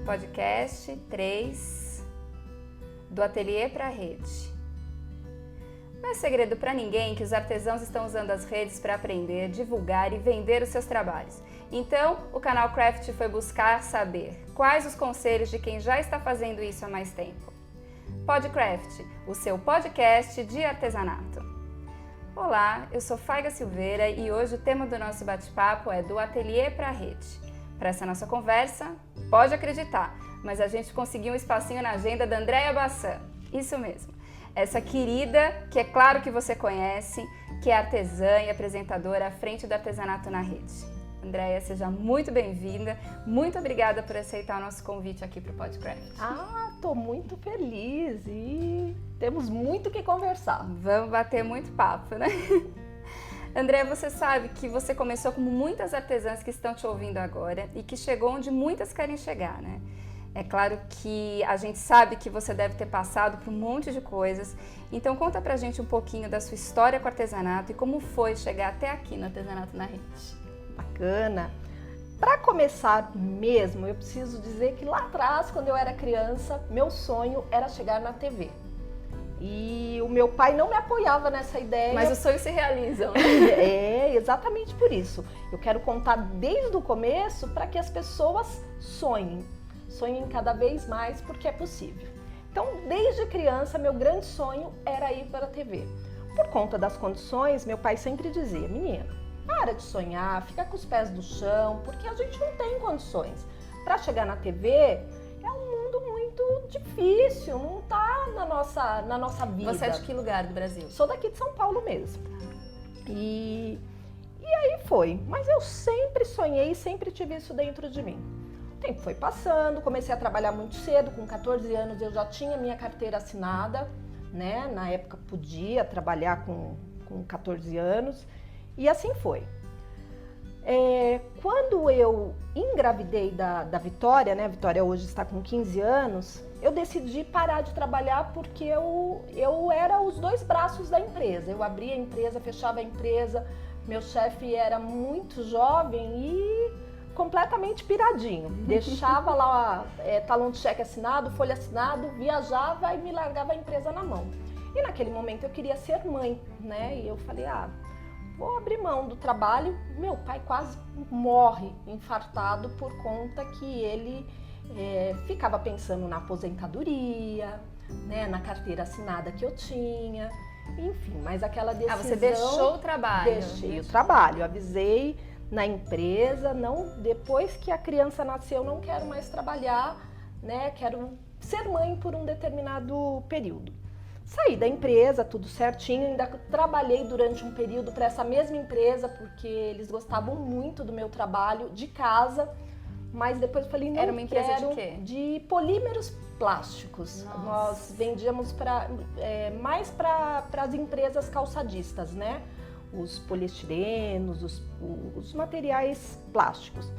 podcast 3 do Ateliê para a Rede. Não é segredo para ninguém que os artesãos estão usando as redes para aprender, divulgar e vender os seus trabalhos. Então, o canal Craft foi buscar saber quais os conselhos de quem já está fazendo isso há mais tempo. Podcraft, o seu podcast de artesanato. Olá, eu sou Faiga Silveira e hoje o tema do nosso bate-papo é do Ateliê para a Rede. Para essa nossa conversa, pode acreditar, mas a gente conseguiu um espacinho na agenda da Andréia Bassan. Isso mesmo, essa querida, que é claro que você conhece, que é artesã e apresentadora à frente do Artesanato na Rede. Andréia, seja muito bem-vinda, muito obrigada por aceitar o nosso convite aqui para o Podcraft. Estou muito feliz e temos muito o que conversar. Vamos bater muito papo, né? Andréia, você sabe que você começou como muitas artesãs que estão te ouvindo agora e que chegou onde muitas querem chegar, né? É claro que a gente sabe que você deve ter passado por um monte de coisas, então conta pra gente um pouquinho da sua história com o artesanato e como foi chegar até aqui no Artesanato na Rede. Bacana! Para começar mesmo, eu preciso dizer que lá atrás, quando eu era criança, meu sonho era chegar na TV. E o meu pai não me apoiava nessa ideia. Mas os sonhos se realizam. É, exatamente por isso. Eu quero contar desde o começo para que as pessoas sonhem. Sonhem cada vez mais porque é possível. Então, desde criança, meu grande sonho era ir para a TV. Por conta das condições, meu pai sempre dizia: menina, para de sonhar, fica com os pés no chão, porque a gente não tem condições. Para chegar na TV, é um mundo muito difícil, não está na nossa vida. Você é de que lugar do Brasil? Sou daqui de São Paulo mesmo. E aí foi. Mas eu sempre sonhei, sempre tive isso dentro de mim. O tempo foi passando, comecei a trabalhar muito cedo, com 14 anos eu já tinha minha carteira assinada, né? Na época podia trabalhar com 14 anos. E assim foi. Quando eu engravidei da Vitória, né? A Vitória hoje está com 15 anos, eu decidi parar de trabalhar porque eu era os dois braços da empresa. Eu abria a empresa, fechava a empresa, meu chefe era muito jovem e completamente piradinho. Deixava lá talão de cheque assinado, folha assinado, viajava e me largava a empresa na mão. E naquele momento eu queria ser mãe, né? E eu falei, vou abrir mão do trabalho. Meu pai quase morre infartado por conta que ele ficava pensando na aposentadoria, né, na carteira assinada que eu tinha, enfim, mas aquela decisão... Você deixou o trabalho? Deixei o trabalho, avisei na empresa, não, depois que a criança nasceu, não quero mais trabalhar, né, quero ser mãe por um determinado período. Saí da empresa, tudo certinho, ainda trabalhei durante um período para essa mesma empresa, porque eles gostavam muito do meu trabalho de casa, mas depois eu falei, não. Era uma empresa quero, de quê? De polímeros plásticos. Nossa. Nós vendíamos mais para as empresas calçadistas, né? Os poliestirenos, os materiais plásticos.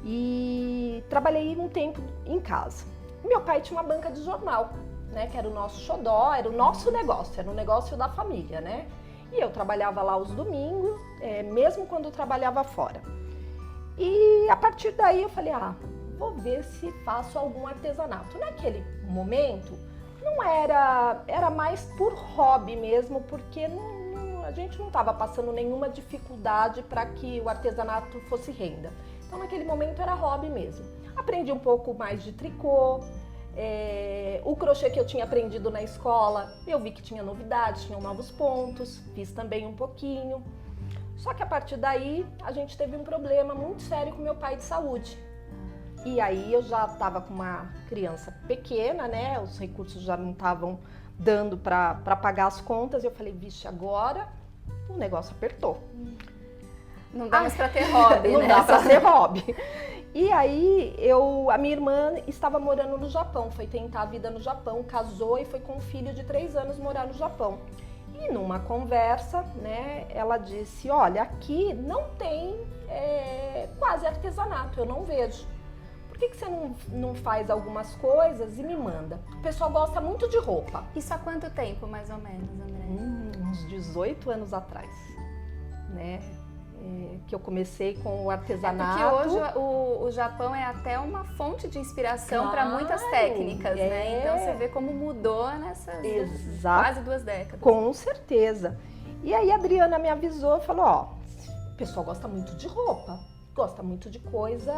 E trabalhei um tempo em casa. Meu pai tinha uma banca de jornal, né, que era o nosso xodó, era o nosso negócio, era o negócio da família, né? E eu trabalhava lá os domingos, mesmo quando eu trabalhava fora. E a partir daí eu falei, vou ver se faço algum artesanato. Naquele momento, não era mais por hobby mesmo, porque a gente não estava passando nenhuma dificuldade para que o artesanato fosse renda. Então naquele momento era hobby mesmo. Aprendi um pouco mais de tricô, o crochê que eu tinha aprendido na escola, eu vi que tinha novidades, tinham novos pontos, fiz também um pouquinho. Só que a partir daí a gente teve um problema muito sério com meu pai de saúde. E aí eu já estava com uma criança pequena, né? Os recursos já não estavam dando para pagar as contas. Eu falei, vixe, agora o negócio apertou. Não dá mais para ter hobby, não né? dá para ter hobby. E aí, a minha irmã estava morando no Japão, foi tentar a vida no Japão, casou e foi com um filho de 3 anos morar no Japão. E numa conversa, né, ela disse, olha, aqui não tem quase artesanato, eu não vejo. Por que você não faz algumas coisas e me manda? O pessoal gosta muito de roupa. Isso há quanto tempo, mais ou menos, André? Uns 18 anos atrás, né? que eu comecei com o artesanato. Porque hoje o Japão é até uma fonte de inspiração para muitas técnicas, né? Então você vê como mudou nessas quase 2 décadas. Com certeza. E aí a Adriana me avisou e falou, ó, o pessoal gosta muito de roupa, gosta muito de coisa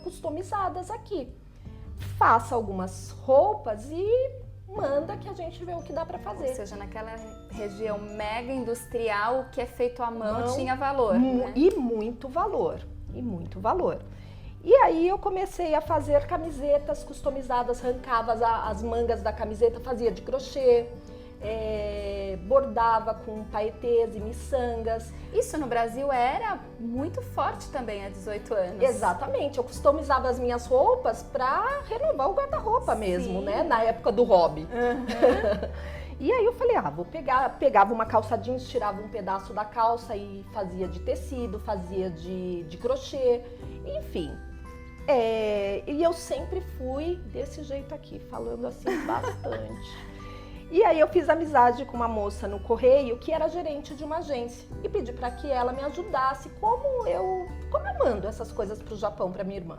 customizadas aqui. Faça algumas roupas e manda que a gente vê o que dá para fazer. Ou seja, naquela região mega industrial, o que é feito à mão tinha valor. Né? E muito valor, E aí eu comecei a fazer camisetas customizadas, arrancava as mangas da camiseta, fazia de crochê, bordava com paetês e miçangas. Isso no Brasil era muito forte também há 18 anos. Exatamente, eu customizava as minhas roupas para renovar o guarda-roupa mesmo, né? Na época do hobby. E aí eu falei, pegava uma calça jeans, tirava um pedaço da calça e fazia de tecido, fazia de crochê, enfim. E eu sempre fui desse jeito aqui, falando assim bastante. E aí eu fiz amizade com uma moça no correio que era gerente de uma agência e pedi para que ela me ajudasse como eu mando essas coisas para o Japão para minha irmã.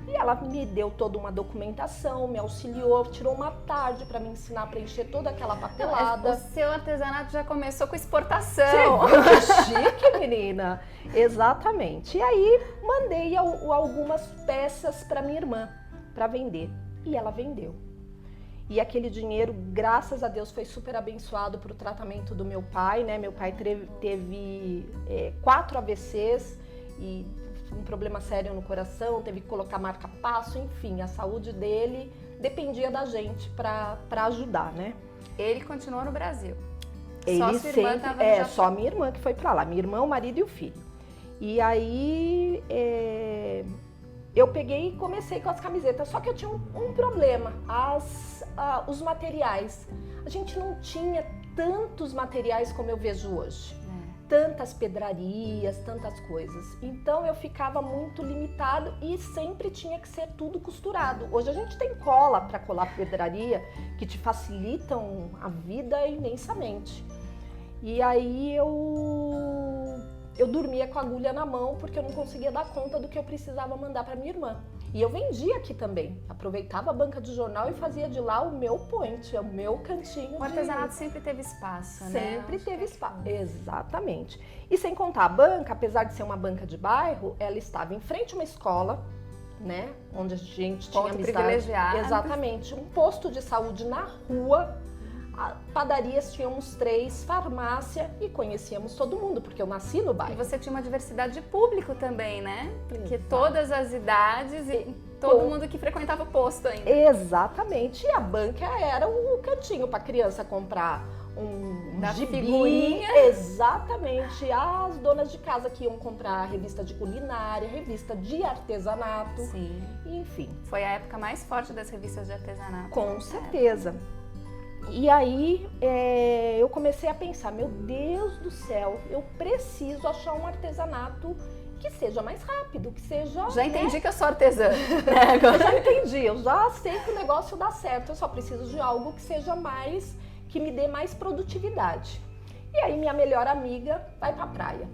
E ela me deu toda uma documentação, me auxiliou, tirou uma tarde para me ensinar a preencher toda aquela papelada. O seu artesanato já começou com exportação. Que chique, menina! Exatamente. E aí mandei algumas peças para minha irmã para vender e ela vendeu. E aquele dinheiro, graças a Deus, foi super abençoado para o tratamento do meu pai, né? Meu pai teve 4 AVCs e um problema sério no coração, teve que colocar marca-passo, enfim, a saúde dele dependia da gente para ajudar, né? Ele continuou no Brasil? Ele só a minha irmã que foi para lá, minha irmã, o marido e o filho. E aí eu peguei e comecei com as camisetas, só que eu tinha um problema, os materiais. A gente não tinha tantos materiais como eu vejo hoje, tantas pedrarias, tantas coisas. Então eu ficava muito limitado e sempre tinha que ser tudo costurado. Hoje a gente tem cola para colar pedraria que te facilitam a vida imensamente. E aí eu dormia com a agulha na mão porque eu não conseguia dar conta do que eu precisava mandar para minha irmã. E eu vendia aqui também, aproveitava a banca de jornal e fazia de lá o meu point, o meu cantinho. O artesanato sempre teve espaço, né? Sempre teve espaço, exatamente. E sem contar a banca, apesar de ser uma banca de bairro, ela estava em frente a uma escola, né? Onde a gente tinha amizade. Privilegiado. Exatamente, um posto de saúde na rua. Padarias tínhamos 3, farmácia e conhecíamos todo mundo, porque eu nasci no bairro. E você tinha uma diversidade de público também, né? Porque todas as idades e todo mundo que frequentava o posto ainda. Exatamente, e a banca era o cantinho para criança comprar um gibi. Exatamente, as donas de casa que iam comprar revista de culinária, revista de artesanato. Sim. Enfim. Foi a época mais forte das revistas de artesanato. Com certeza. E aí eu comecei a pensar, meu Deus do céu, eu preciso achar um artesanato que seja mais rápido, que seja... Já entendi que eu sou artesã. Eu já entendi, eu já sei que o negócio dá certo, eu só preciso de algo que seja mais, que me dê mais produtividade. E aí minha melhor amiga vai pra praia,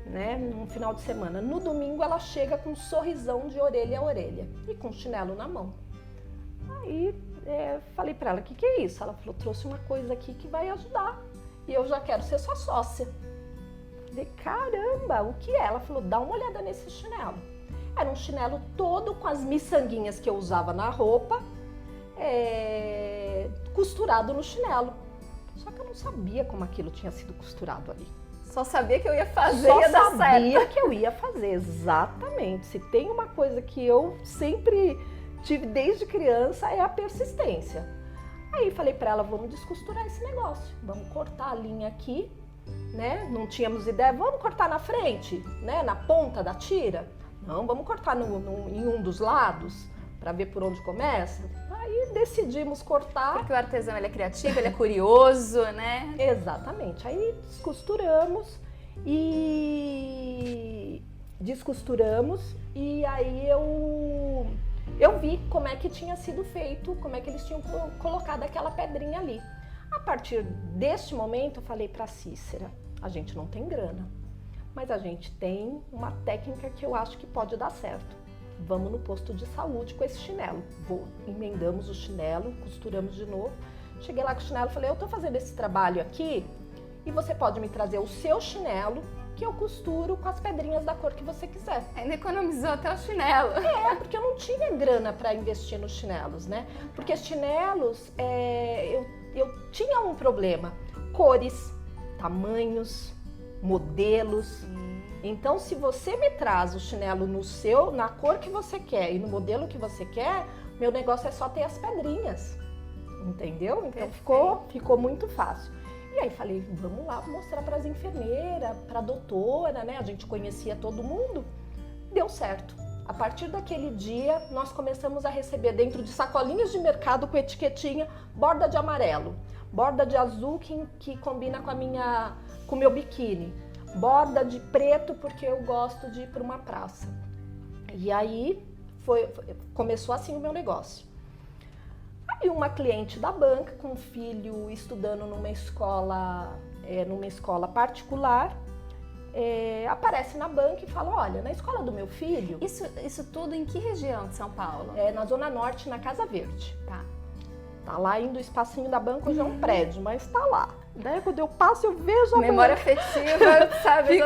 né, num final de semana. No domingo ela chega com um sorrisão de orelha a orelha e com chinelo na mão. Aí falei pra ela, o que é isso? Ela falou, trouxe uma coisa aqui que vai ajudar e eu já quero ser sua sócia. Falei, caramba, o que é? Ela falou, dá uma olhada nesse chinelo. Era um chinelo todo com as miçanguinhas que eu usava na roupa, costurado no chinelo. Só que eu não sabia como aquilo tinha sido costurado ali. Só sabia que eu ia fazer, ia dar certo. Só sabia que eu ia fazer, exatamente. Se tem uma coisa que eu sempre tive desde criança é a persistência. Aí falei pra ela, vamos descosturar esse negócio, vamos cortar a linha aqui, né? Não tínhamos ideia, vamos cortar na frente, né? Na ponta da tira? Não, vamos cortar em um dos lados para ver por onde começa. Aí decidimos cortar. Porque o artesão ele é criativo, ele é curioso, né? Exatamente. Aí descosturamos e aí eu vi como é que tinha sido feito, como é que eles tinham colocado aquela pedrinha ali. A partir deste momento, eu falei para Cícera, a gente não tem grana, mas a gente tem uma técnica que eu acho que pode dar certo. Vamos no posto de saúde com esse chinelo. Emendamos o chinelo, costuramos de novo. Cheguei lá com o chinelo e falei, eu tô fazendo esse trabalho aqui e você pode me trazer o seu chinelo que eu costuro com as pedrinhas da cor que você quiser. Ainda economizou até o chinelo. Porque eu não tinha grana para investir nos chinelos, né? Porque chinelos, eu tinha um problema. Cores, tamanhos, modelos. Então, se você me traz o chinelo na cor que você quer e no modelo que você quer, meu negócio é só ter as pedrinhas, entendeu? Então, ficou muito fácil. E aí falei, vamos lá mostrar para as enfermeiras, para a doutora, né? A gente conhecia todo mundo. Deu certo. A partir daquele dia, nós começamos a receber dentro de sacolinhas de mercado com etiquetinha, borda de amarelo, borda de azul que combina com o meu biquíni, borda de preto porque eu gosto de ir para uma praça. E aí começou assim o meu negócio. Aí uma cliente da banca com um filho estudando numa escola particular aparece na banca e fala, olha, na escola do meu filho... Isso tudo em que região de São Paulo? Na Zona Norte, na Casa Verde. Tá lá indo o espacinho da banca, hoje é um prédio, mas tá lá. Daí quando eu passo, eu vejo a memória afetiva, sabe?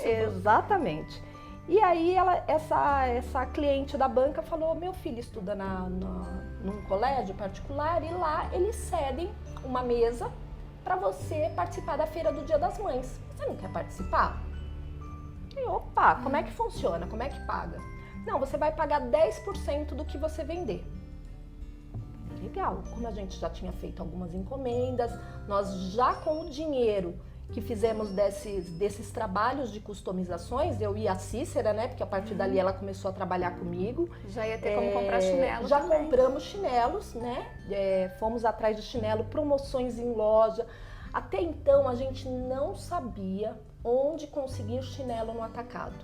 Exatamente. E aí essa cliente da banca falou, meu filho estuda num colégio particular e lá eles cedem uma mesa para você participar da feira do Dia das Mães. Você não quer participar? E opa, como é que funciona? Como é que paga? Não, você vai pagar 10% do que você vender. Legal, como a gente já tinha feito algumas encomendas, nós já com o dinheiro que fizemos desses trabalhos de customizações, eu e a Cícera, né, porque a partir dali ela começou a trabalhar comigo. Já ia ter como comprar chinelo já também. Compramos chinelos, né, fomos atrás de chinelo, promoções em loja. Até então a gente não sabia onde conseguir o chinelo no atacado.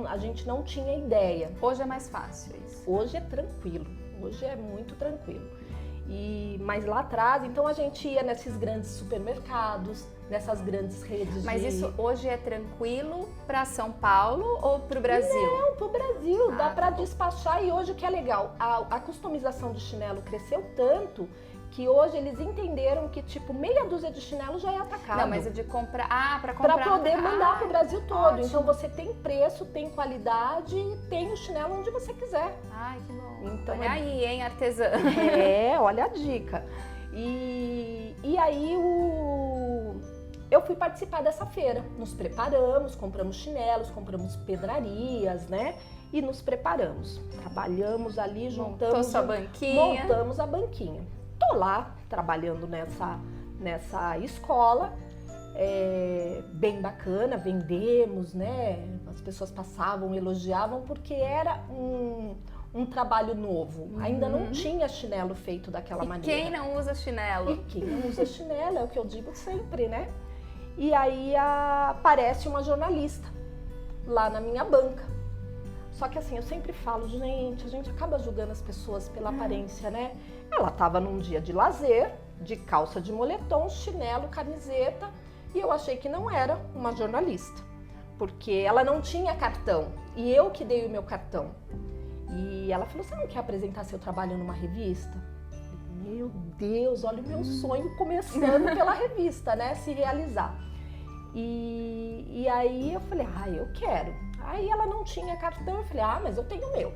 A gente não tinha ideia. Hoje é mais fácil isso. Hoje é tranquilo. Hoje é muito tranquilo. Mas lá atrás, então a gente ia nesses grandes supermercados, nessas grandes redes. Mas isso hoje é tranquilo para São Paulo ou para o Brasil? Não, para o Brasil. Dá para despachar e hoje o que é legal, a customização do chinelo cresceu tanto que hoje eles entenderam que tipo meia dúzia de chinelo já é atacado. Não, mas o de comprar, para comprar. Para poder mandar para o Brasil todo. Ótimo. Então você tem preço, tem qualidade, tem o chinelo onde você quiser. Ai, que bom. Então, olha aí, hein, artesã. Olha a dica. E aí eu fui participar dessa feira. Nos preparamos, compramos chinelos, compramos pedrarias, né? E nos preparamos. Trabalhamos ali, juntamos. Sua banquinha. Montamos a banquinha. Tô lá trabalhando nessa escola, bem bacana, vendemos, né? As pessoas passavam, elogiavam, porque era um trabalho novo. Ainda não tinha chinelo feito daquela maneira. Quem não usa chinelo? E quem não usa chinelo, é o que eu digo sempre, né? E aí aparece uma jornalista lá na minha banca. Só que assim, eu sempre falo, gente, a gente acaba julgando as pessoas pela aparência, né? Ela estava num dia de lazer, de calça de moletom, chinelo, camiseta, e eu achei que não era uma jornalista, porque ela não tinha cartão, e eu que dei o meu cartão. E ela falou, você não quer apresentar seu trabalho numa revista? Meu Deus, olha o meu sonho começando pela revista, né? Se realizar. E aí eu falei, eu quero. Aí ela não tinha cartão, eu falei, mas eu tenho o meu.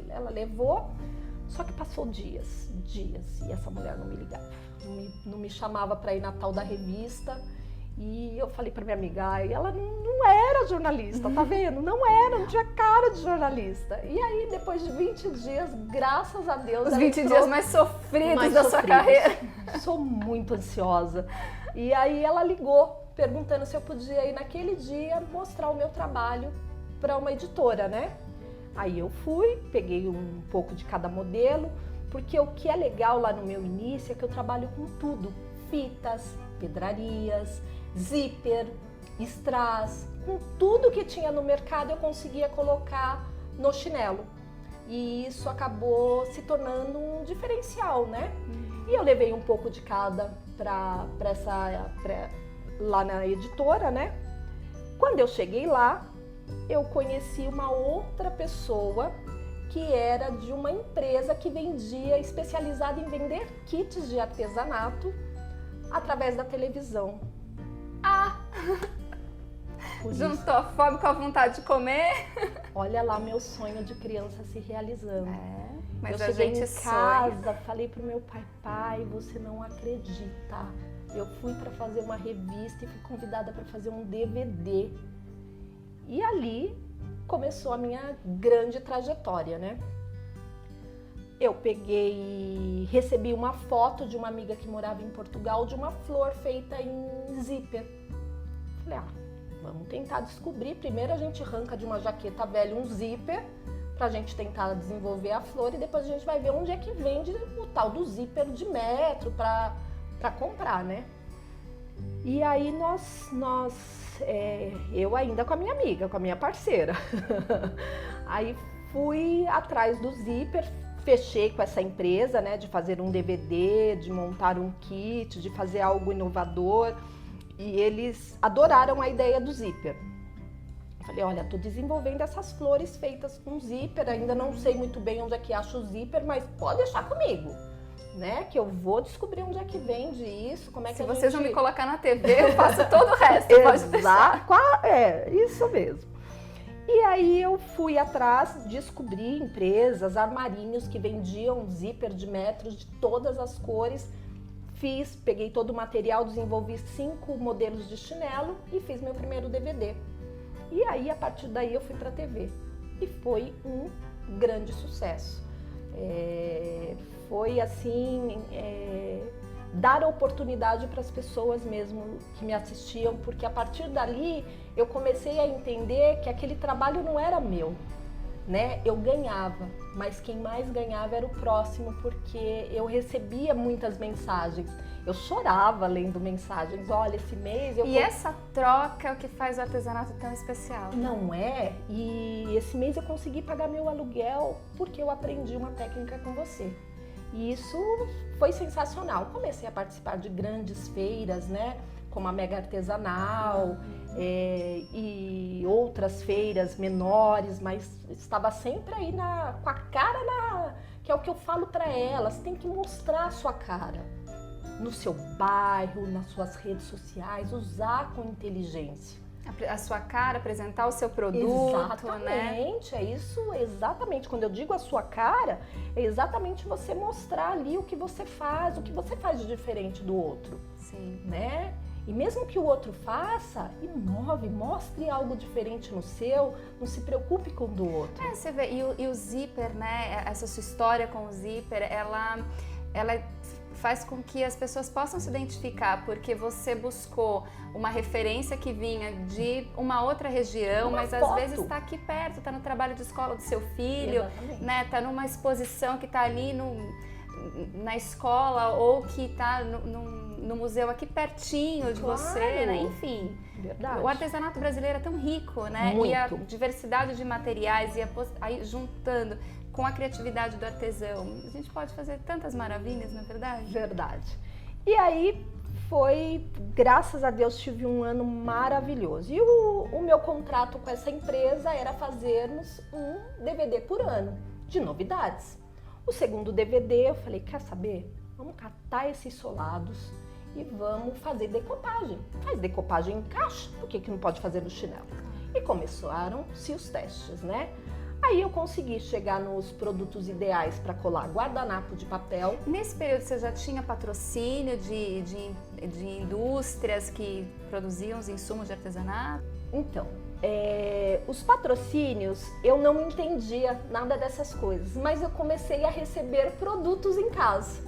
Ela levou, só que passou dias, e essa mulher não me ligava, não me chamava para ir na tal da revista. E eu falei para minha amiga, ela não era jornalista, tá vendo? Não tinha cara de jornalista. E aí, depois de 20 dias, graças a Deus... Os 20 dias mais sofridos da sua carreira. Sou muito ansiosa. E aí ela ligou, perguntando se eu podia ir naquele dia mostrar o meu trabalho para uma editora, né? Aí eu fui, peguei um pouco de cada modelo, porque o que é legal lá no meu início é que eu trabalho com tudo. Fitas, pedrarias, zíper, strass, com tudo que tinha no mercado eu conseguia colocar no chinelo. E isso acabou se tornando um diferencial, né? E eu levei um pouco de cada lá na editora, né? Quando eu cheguei lá, eu conheci uma outra pessoa que era de uma empresa que vendia, especializada em vender kits de artesanato através da televisão. Ah! Juntou a fome com a vontade de comer. Olha lá meu sonho de criança se realizando. Mas eu a cheguei gente em casa, falei pro meu pai, pai, você não acredita. Eu fui para fazer uma revista e fui convidada para fazer um DVD. E ali começou a minha grande trajetória, né? Eu peguei, recebi uma foto de uma amiga que morava em Portugal de uma flor feita em zíper. Falei, vamos tentar descobrir. Primeiro a gente arranca de uma jaqueta velha um zíper pra gente tentar desenvolver a flor e depois a gente vai ver onde é que vende o tal do zíper de metro pra comprar, né? E aí eu ainda com a minha amiga, com a minha parceira. Aí fui atrás do zíper, fechei com essa empresa, né, de fazer um DVD, de montar um kit, de fazer algo inovador. E eles adoraram a ideia do zíper. Falei, olha, tô desenvolvendo essas flores feitas com zíper, ainda não sei muito bem onde é que acho o zíper, mas pode deixar comigo, né? Que eu vou descobrir onde é que vende isso, como é que Se vocês não me colocar na TV, eu faço todo o resto, pode deixar. Isso mesmo. E aí eu fui atrás, descobri empresas, armarinhos que vendiam zíper de metros de todas as cores. Peguei todo o material, desenvolvi 5 modelos de chinelo e fiz meu primeiro DVD. E aí, a partir daí, eu fui para a TV. E foi um grande sucesso. Foi assim, dar oportunidade para as pessoas mesmo que me assistiam, porque a partir dali eu comecei a entender que aquele trabalho não era meu, né? Eu ganhava, mas quem mais ganhava era o próximo, porque eu recebia muitas mensagens. Eu chorava lendo mensagens, olha, esse mês eu... E essa troca é o que faz o artesanato tão especial. Não é? E esse mês eu consegui pagar meu aluguel porque eu aprendi uma técnica com você. E isso foi sensacional. Comecei a participar de grandes feiras, né? Como a Mega Artesanal e outras feiras menores, mas estava sempre aí com a cara que é o que eu falo para elas, tem que mostrar a sua cara. No seu bairro, nas suas redes sociais, usar com inteligência. A sua cara, apresentar o seu produto, exatamente, né? É isso, exatamente. Quando eu digo a sua cara, é exatamente você mostrar ali o que você faz de diferente do outro. Sim. Né? E mesmo que o outro faça, mostre algo diferente no seu, não se preocupe com o do outro. Você vê, e o zíper, né? Essa sua história com o zíper, ela faz com que as pessoas possam se identificar, porque você buscou uma referência que vinha de uma outra região, mas às vezes está aqui perto, está no trabalho de escola do seu filho, né? Está numa exposição que está ali na escola ou que está no museu aqui pertinho de você, né? Enfim. Verdade. O artesanato brasileiro é tão rico, né? Muito. E a diversidade de materiais e aí juntando com a criatividade do artesão, a gente pode fazer tantas maravilhas, não é verdade? Verdade. E aí graças a Deus, tive um ano maravilhoso. E o meu contrato com essa empresa era fazermos um DVD por ano, de novidades. O segundo DVD, eu falei, quer saber? Vamos catar esses solados e vamos fazer decopagem. Faz decopagem em caixa, por que não pode fazer no chinelo? E começaram-se os testes, né? Aí eu consegui chegar nos produtos ideais para colar guardanapo de papel. Nesse período você já tinha patrocínio de indústrias que produziam os insumos de artesanato? Então, os patrocínios, eu não entendia nada dessas coisas, mas eu comecei a receber produtos em casa.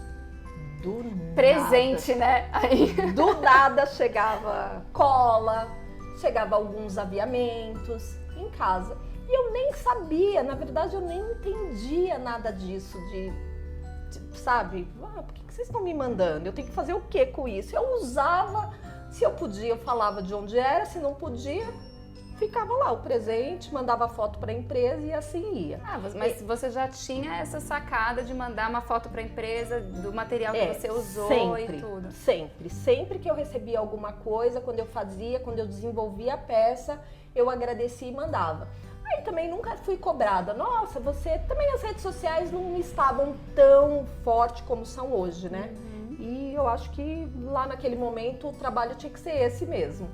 Do presente, nada, né? Aí. Do nada chegava cola, chegava alguns aviamentos em casa. E eu nem sabia, na verdade eu nem entendia nada disso, sabe? Por que vocês estão me mandando? Eu tenho que fazer o que com isso? Eu usava, se eu podia eu falava de onde era, se não podia, ficava lá o presente, mandava foto para a empresa e assim ia. Ah, mas você já tinha essa sacada de mandar uma foto para a empresa do material que você usou sempre, e tudo? Sempre que eu recebia alguma coisa, quando eu desenvolvia a peça, eu agradecia e mandava. Aí também nunca fui cobrada. Nossa, você... Também as redes sociais não estavam tão forte como são hoje, né? E eu acho que lá naquele momento o trabalho tinha que ser esse mesmo.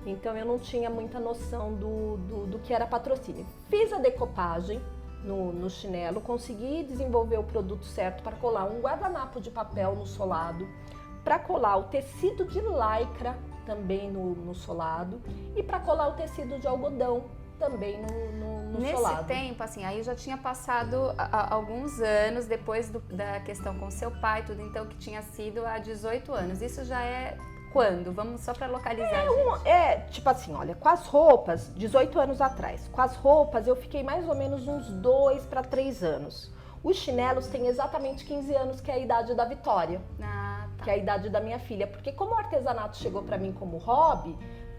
Então eu não tinha muita noção do que era patrocínio. Fiz a decopagem no chinelo, consegui desenvolver o produto certo para colar um guardanapo de papel no solado, para colar o tecido de lycra também no solado e para colar o tecido de algodão também no solado. Nesse tempo, assim, aí já tinha passado alguns anos depois da questão com seu pai, tudo, então que tinha sido há 18 anos. Isso já é quando? Vamos só para localizar, gente. Tipo assim, olha, com as roupas, 18 anos atrás, com as roupas eu fiquei mais ou menos uns 2 para 3 anos. Os chinelos têm exatamente 15 anos, que é a idade da Vitória, que é a idade da minha filha. Porque como o artesanato chegou para mim como hobby,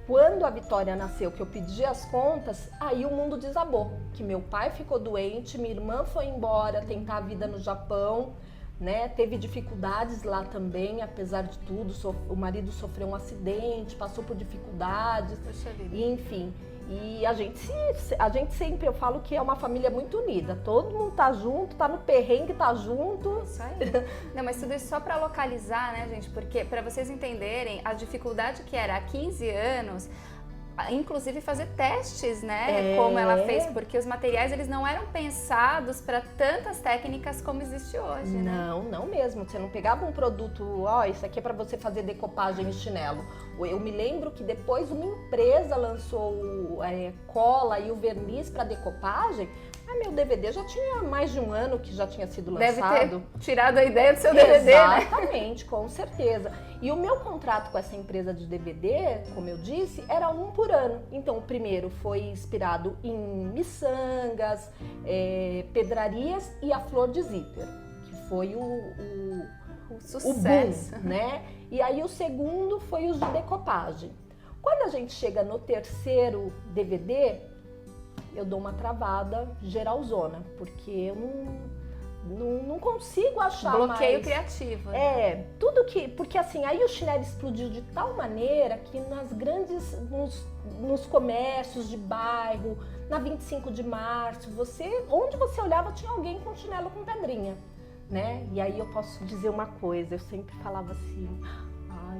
quando a Vitória nasceu, que eu pedi as contas, aí o mundo desabou. Que meu pai ficou doente, minha irmã foi embora tentar a vida no Japão, né? Teve dificuldades lá também, apesar de tudo. O marido sofreu um acidente, passou por dificuldades, enfim. E a gente sempre, eu falo que é uma família muito unida. Todo mundo tá junto, tá no perrengue, tá junto. Isso aí. Não, mas tudo isso só para localizar, né, gente? Porque para vocês entenderem a dificuldade que era há 15 anos, inclusive fazer testes, né, como ela fez, porque os materiais eles não eram pensados para tantas técnicas como existe hoje, né? Não mesmo. Você não pegava um produto, isso aqui é para você fazer decopagem em chinelo. Eu me lembro que depois uma empresa lançou cola e o verniz para decopagem. Meu DVD já tinha mais de um ano que já tinha sido lançado. Deve ter tirado a ideia do seu DVD, né? Exatamente, com certeza. E o meu contrato com essa empresa de DVD, como eu disse, era 1 por ano. Então, o primeiro foi inspirado em miçangas, pedrarias e a flor de zíper, que foi o sucesso, boom, né? E aí o segundo foi os de decopagem. Quando a gente chega no terceiro DVD, eu dou uma travada geralzona, porque eu não consigo achar bloqueio criativo. Né? Tudo que... Porque assim, aí o chinelo explodiu de tal maneira que nos comércios de bairro, na 25 de março, onde você olhava tinha alguém com chinelo com pedrinha, né? E aí eu posso dizer uma coisa, eu sempre falava assim...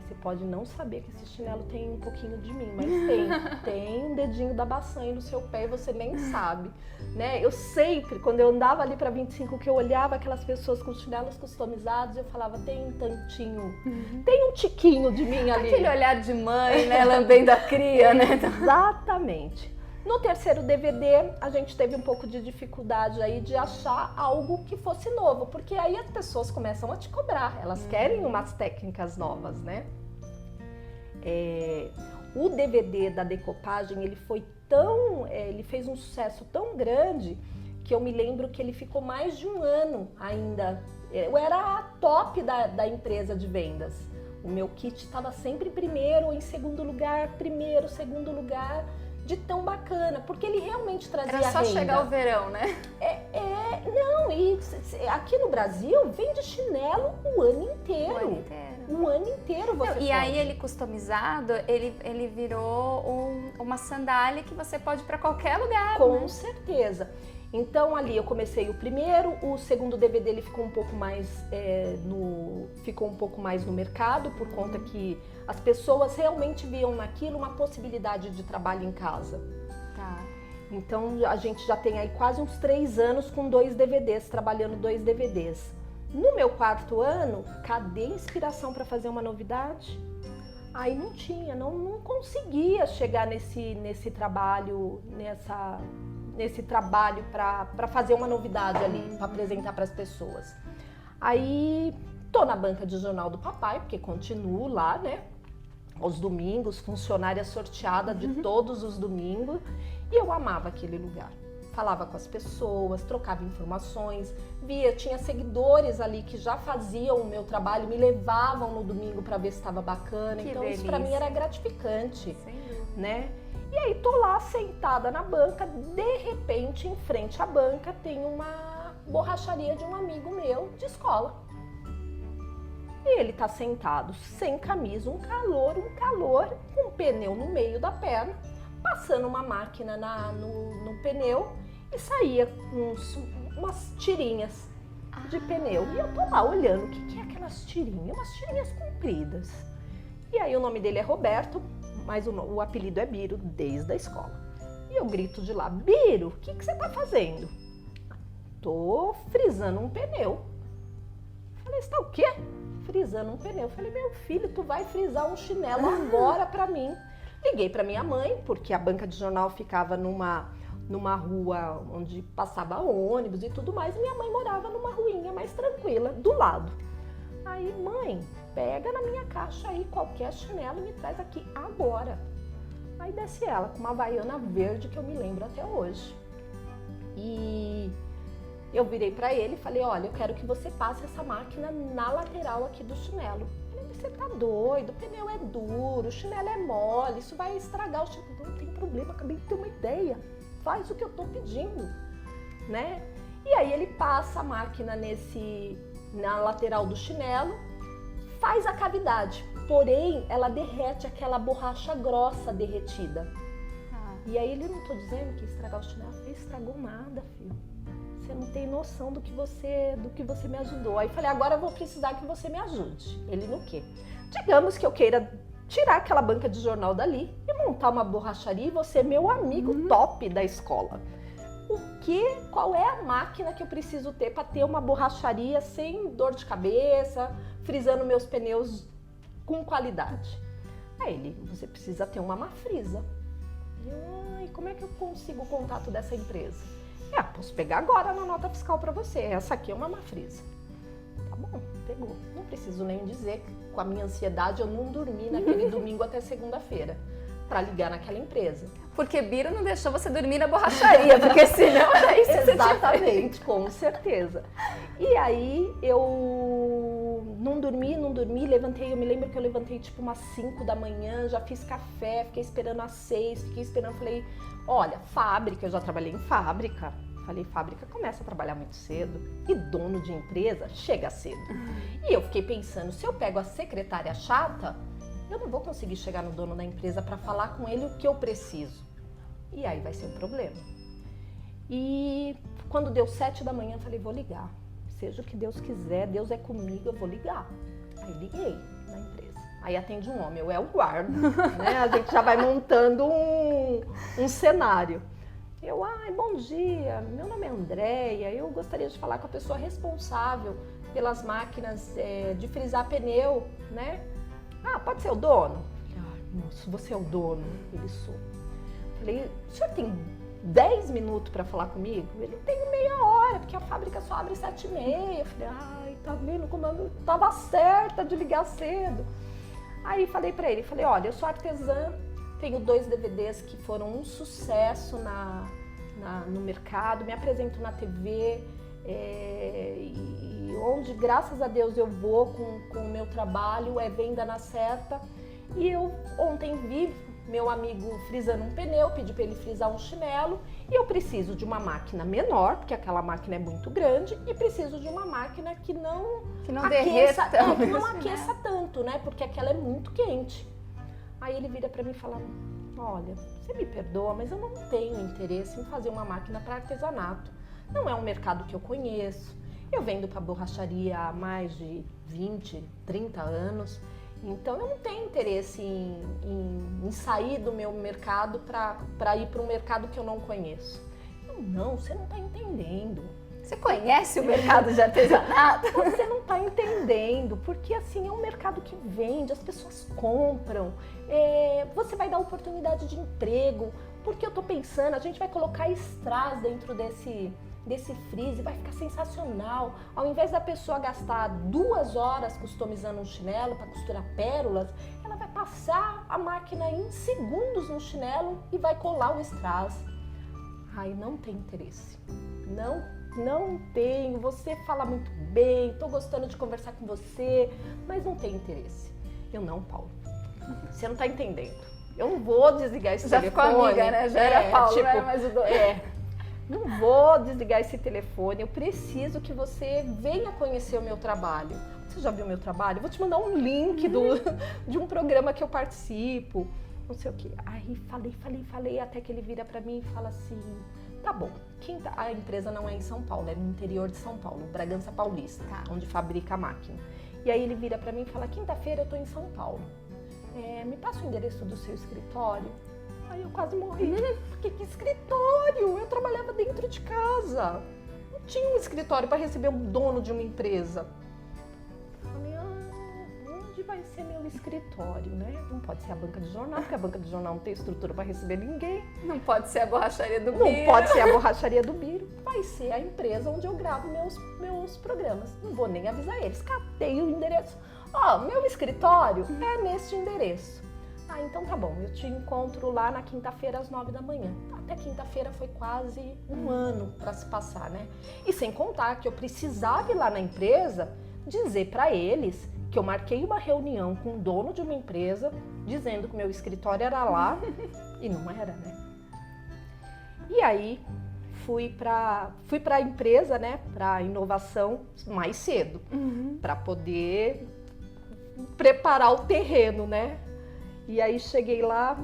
Você pode não saber que esse chinelo tem um pouquinho de mim, mas tem um dedinho da Baçanha no seu pé e você nem sabe, né? Eu sempre, quando eu andava ali para 25, que eu olhava aquelas pessoas com chinelos customizados, eu falava, tem um tantinho, tem um tiquinho de mim ali. Aquele olhar de mãe, né, lambendo a cria, né? Exatamente. No terceiro DVD, a gente teve um pouco de dificuldade aí de achar algo que fosse novo, porque aí as pessoas começam a te cobrar, elas querem umas técnicas novas, né? O DVD da decopagem, ele fez um sucesso tão grande que eu me lembro que ele ficou mais de um ano ainda. Eu era a top da empresa de vendas. O meu kit estava sempre em primeiro ou em segundo lugar, primeiro, segundo lugar, de tão bacana, porque ele realmente trazia renda. Era só chegar o verão, né? E aqui no Brasil vende chinelo o ano inteiro. Um ano inteiro você pode. E aí ele customizado, ele virou uma sandália que você pode ir para qualquer lugar, Com certeza. Então ali eu comecei o primeiro, o segundo DVD ele ficou um pouco mais no mercado, por conta que as pessoas realmente viam naquilo uma possibilidade de trabalho em casa. Tá. Então a gente já tem aí quase uns 3 anos com 2 DVDs, trabalhando 2 DVDs. No meu 4º ano, cadê inspiração para fazer uma novidade? Aí não tinha, não conseguia chegar nesse trabalho, nesse trabalho para fazer uma novidade ali, para apresentar para as pessoas. Aí tô na banca de jornal do papai, porque continuo lá, né? Aos domingos, funcionária sorteada de todos os domingos, e eu amava aquele lugar. Falava com as pessoas, trocava informações, tinha seguidores ali que já faziam o meu trabalho, me levavam no domingo para ver se estava bacana. Então isso para mim era gratificante, né? E aí tô lá sentada na banca, de repente, em frente à banca, tem uma borracharia de um amigo meu de escola. E ele tá sentado sem camisa, um calor, com um pneu no meio da perna, passando uma máquina no pneu e saía umas tirinhas de pneu. E eu tô lá olhando, o que é aquelas tirinhas? Umas tirinhas compridas. E aí o nome dele é Roberto, mas o apelido é Biro desde a escola. E eu grito de lá, Biro, o que você tá fazendo? Tô frisando um pneu. Falei, você tá o quê? Frisando um pneu. Falei, meu filho, tu vai frisar um chinelo agora pra mim. Liguei pra minha mãe, porque a banca de jornal ficava numa rua onde passava ônibus e tudo mais. E minha mãe morava numa ruinha mais tranquila, do lado. Aí, mãe, pega na minha caixa aí qualquer chinelo e me traz aqui agora. Aí desce ela com uma havaiana verde que eu me lembro até hoje. E eu virei pra ele e falei, olha, eu quero que você passe essa máquina na lateral aqui do chinelo. Ele, você tá doido, o pneu é duro, o chinelo é mole, isso vai estragar o chinelo. Não tem problema, acabei de ter uma ideia, faz o que eu tô pedindo, né? E aí ele passa a máquina na lateral do chinelo, faz a cavidade, porém ela derrete aquela borracha grossa derretida. E aí ele, não tô dizendo que ia estragar o chinelo, não estragou nada, filho. Você não tem noção do que você me ajudou. Aí falei, agora eu vou precisar que você me ajude. Ele no quê? Digamos que eu queira tirar aquela banca de jornal dali e montar uma borracharia e você é meu amigo top da escola. Qual é a máquina que eu preciso ter para ter uma borracharia sem dor de cabeça, frisando meus pneus com qualidade? Aí ele, você precisa ter uma Mafrisa. E como é que eu consigo o contato dessa empresa? Posso pegar agora na nota fiscal para você. Essa aqui é uma Mafrisa. Tá bom, pegou. Não preciso nem dizer que com a minha ansiedade eu não dormi naquele domingo até segunda-feira para ligar naquela empresa. Porque Biro não deixou você dormir na borracharia, porque senão era isso. Exatamente, com certeza. E aí eu não dormi, levantei, eu me lembro que eu levantei tipo umas 5 da manhã, já fiz café, fiquei esperando às 6, falei, olha, fábrica, eu já trabalhei em fábrica. Falei, fábrica começa a trabalhar muito cedo e dono de empresa chega cedo. E eu fiquei pensando, se eu pego a secretária chata, eu não vou conseguir chegar no dono da empresa para falar com ele o que eu preciso. E aí vai ser um problema. E quando deu 7 da manhã, eu falei, vou ligar. Seja o que Deus quiser, Deus é comigo, eu vou ligar. Aí liguei na empresa. Aí atende um homem, eu é o guarda, né? A gente já vai montando um cenário. Eu, bom dia, meu nome é Andréia, eu gostaria de falar com a pessoa responsável pelas máquinas de frisar pneu, né? Pode ser o dono? Moço, você é o dono? Ele sou. Falei, o senhor tem 10 minutos para falar comigo? Ele tem meia hora, porque a fábrica só abre 7h30. Eu falei, tá vendo como eu tava certa de ligar cedo. Aí falei para ele, olha, eu sou artesã, tenho 2 DVDs que foram um sucesso no mercado, me apresento na TV, e onde, graças a Deus, eu vou com o meu trabalho, é venda na certa. E eu ontem vi meu amigo frisando um pneu, pedi para ele frisar um chinelo, e eu preciso de uma máquina menor, porque aquela máquina é muito grande, e preciso de uma máquina que não derreta tanto, que não aqueça tanto, né? Porque aquela é muito quente. Aí ele vira para mim e fala, olha, você me perdoa, mas eu não tenho interesse em fazer uma máquina para artesanato. Não é um mercado que eu conheço. Eu vendo para borracharia há mais de 20, 30 anos. Então eu não tenho interesse em sair do meu mercado para ir para um mercado que eu não conheço. Não, você não está entendendo. Você conhece o mercado de artesanato? Você não está entendendo, porque assim é um mercado que vende, as pessoas compram, você vai dar oportunidade de emprego, porque eu estou pensando, a gente vai colocar strass dentro desse freeze, vai ficar sensacional. Ao invés da pessoa gastar 2 horas customizando um chinelo para costurar pérolas, ela vai passar a máquina em segundos no chinelo e vai colar o strass. Ai, não tem interesse. Não tenho. Você fala muito bem, tô gostando de conversar com você, mas não tem interesse. Eu não, Paulo. Você não tá entendendo. eu não vou desligar esse Já telefone. ficou amiga, né? Já era Paulo, tipo, não era mais o dono. Não vou desligar esse telefone, eu preciso que você venha conhecer o meu trabalho. Você já viu o meu trabalho? Eu vou te mandar um link de um programa que eu participo, não sei o quê. Aí falei, até que ele vira pra mim e fala assim, tá bom, a empresa não é em São Paulo, é no interior de São Paulo, Bragança Paulista, onde fabrica a máquina. E aí ele vira pra mim e fala, quinta-feira eu tô em São Paulo, me passa o endereço do seu escritório. Aí eu quase morri, porque que escritório? Eu trabalhava dentro de casa, não tinha um escritório para receber um dono de uma empresa. Falei, onde vai ser meu escritório, né? Não pode ser a banca de jornal, porque a banca de jornal não tem estrutura para receber ninguém. Não pode ser a borracharia do Biro. Não pode ser a borracharia do Biro. Vai ser a empresa onde eu gravo meus programas. Não vou nem avisar eles. Catei o endereço. Meu escritório é neste endereço. Então tá bom, eu te encontro lá na quinta-feira às 9 da manhã. Até quinta-feira foi quase um ano para se passar, né? E sem contar que eu precisava ir lá na empresa dizer para eles que eu marquei uma reunião com o dono de uma empresa dizendo que meu escritório era lá e não era, né? E aí fui para a empresa, né, para inovação mais cedo, para poder preparar o terreno, né? E aí cheguei lá,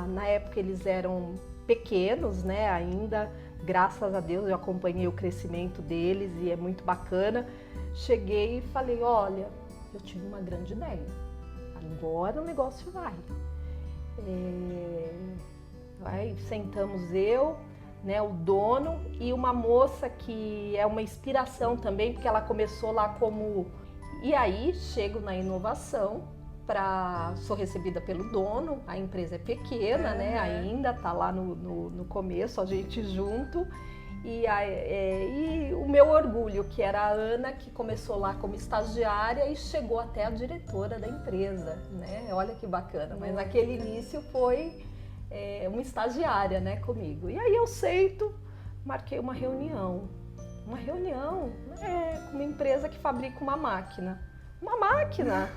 na época eles eram pequenos, né, ainda, graças a Deus eu acompanhei o crescimento deles e é muito bacana. Cheguei e falei, olha, eu tive uma grande ideia, agora o negócio vai. Sentamos eu, né, o dono e uma moça que é uma inspiração também, porque ela começou lá como... E aí chego na inovação, sou recebida pelo dono, a empresa é pequena, né? Ainda tá lá no começo, a gente junto. E o meu orgulho, que era a Ana, que começou lá como estagiária e chegou até a diretora da empresa, né? Olha que bacana, mas naquele início foi uma estagiária, né, comigo. E aí eu marquei uma reunião com uma empresa que fabrica uma máquina. Uma máquina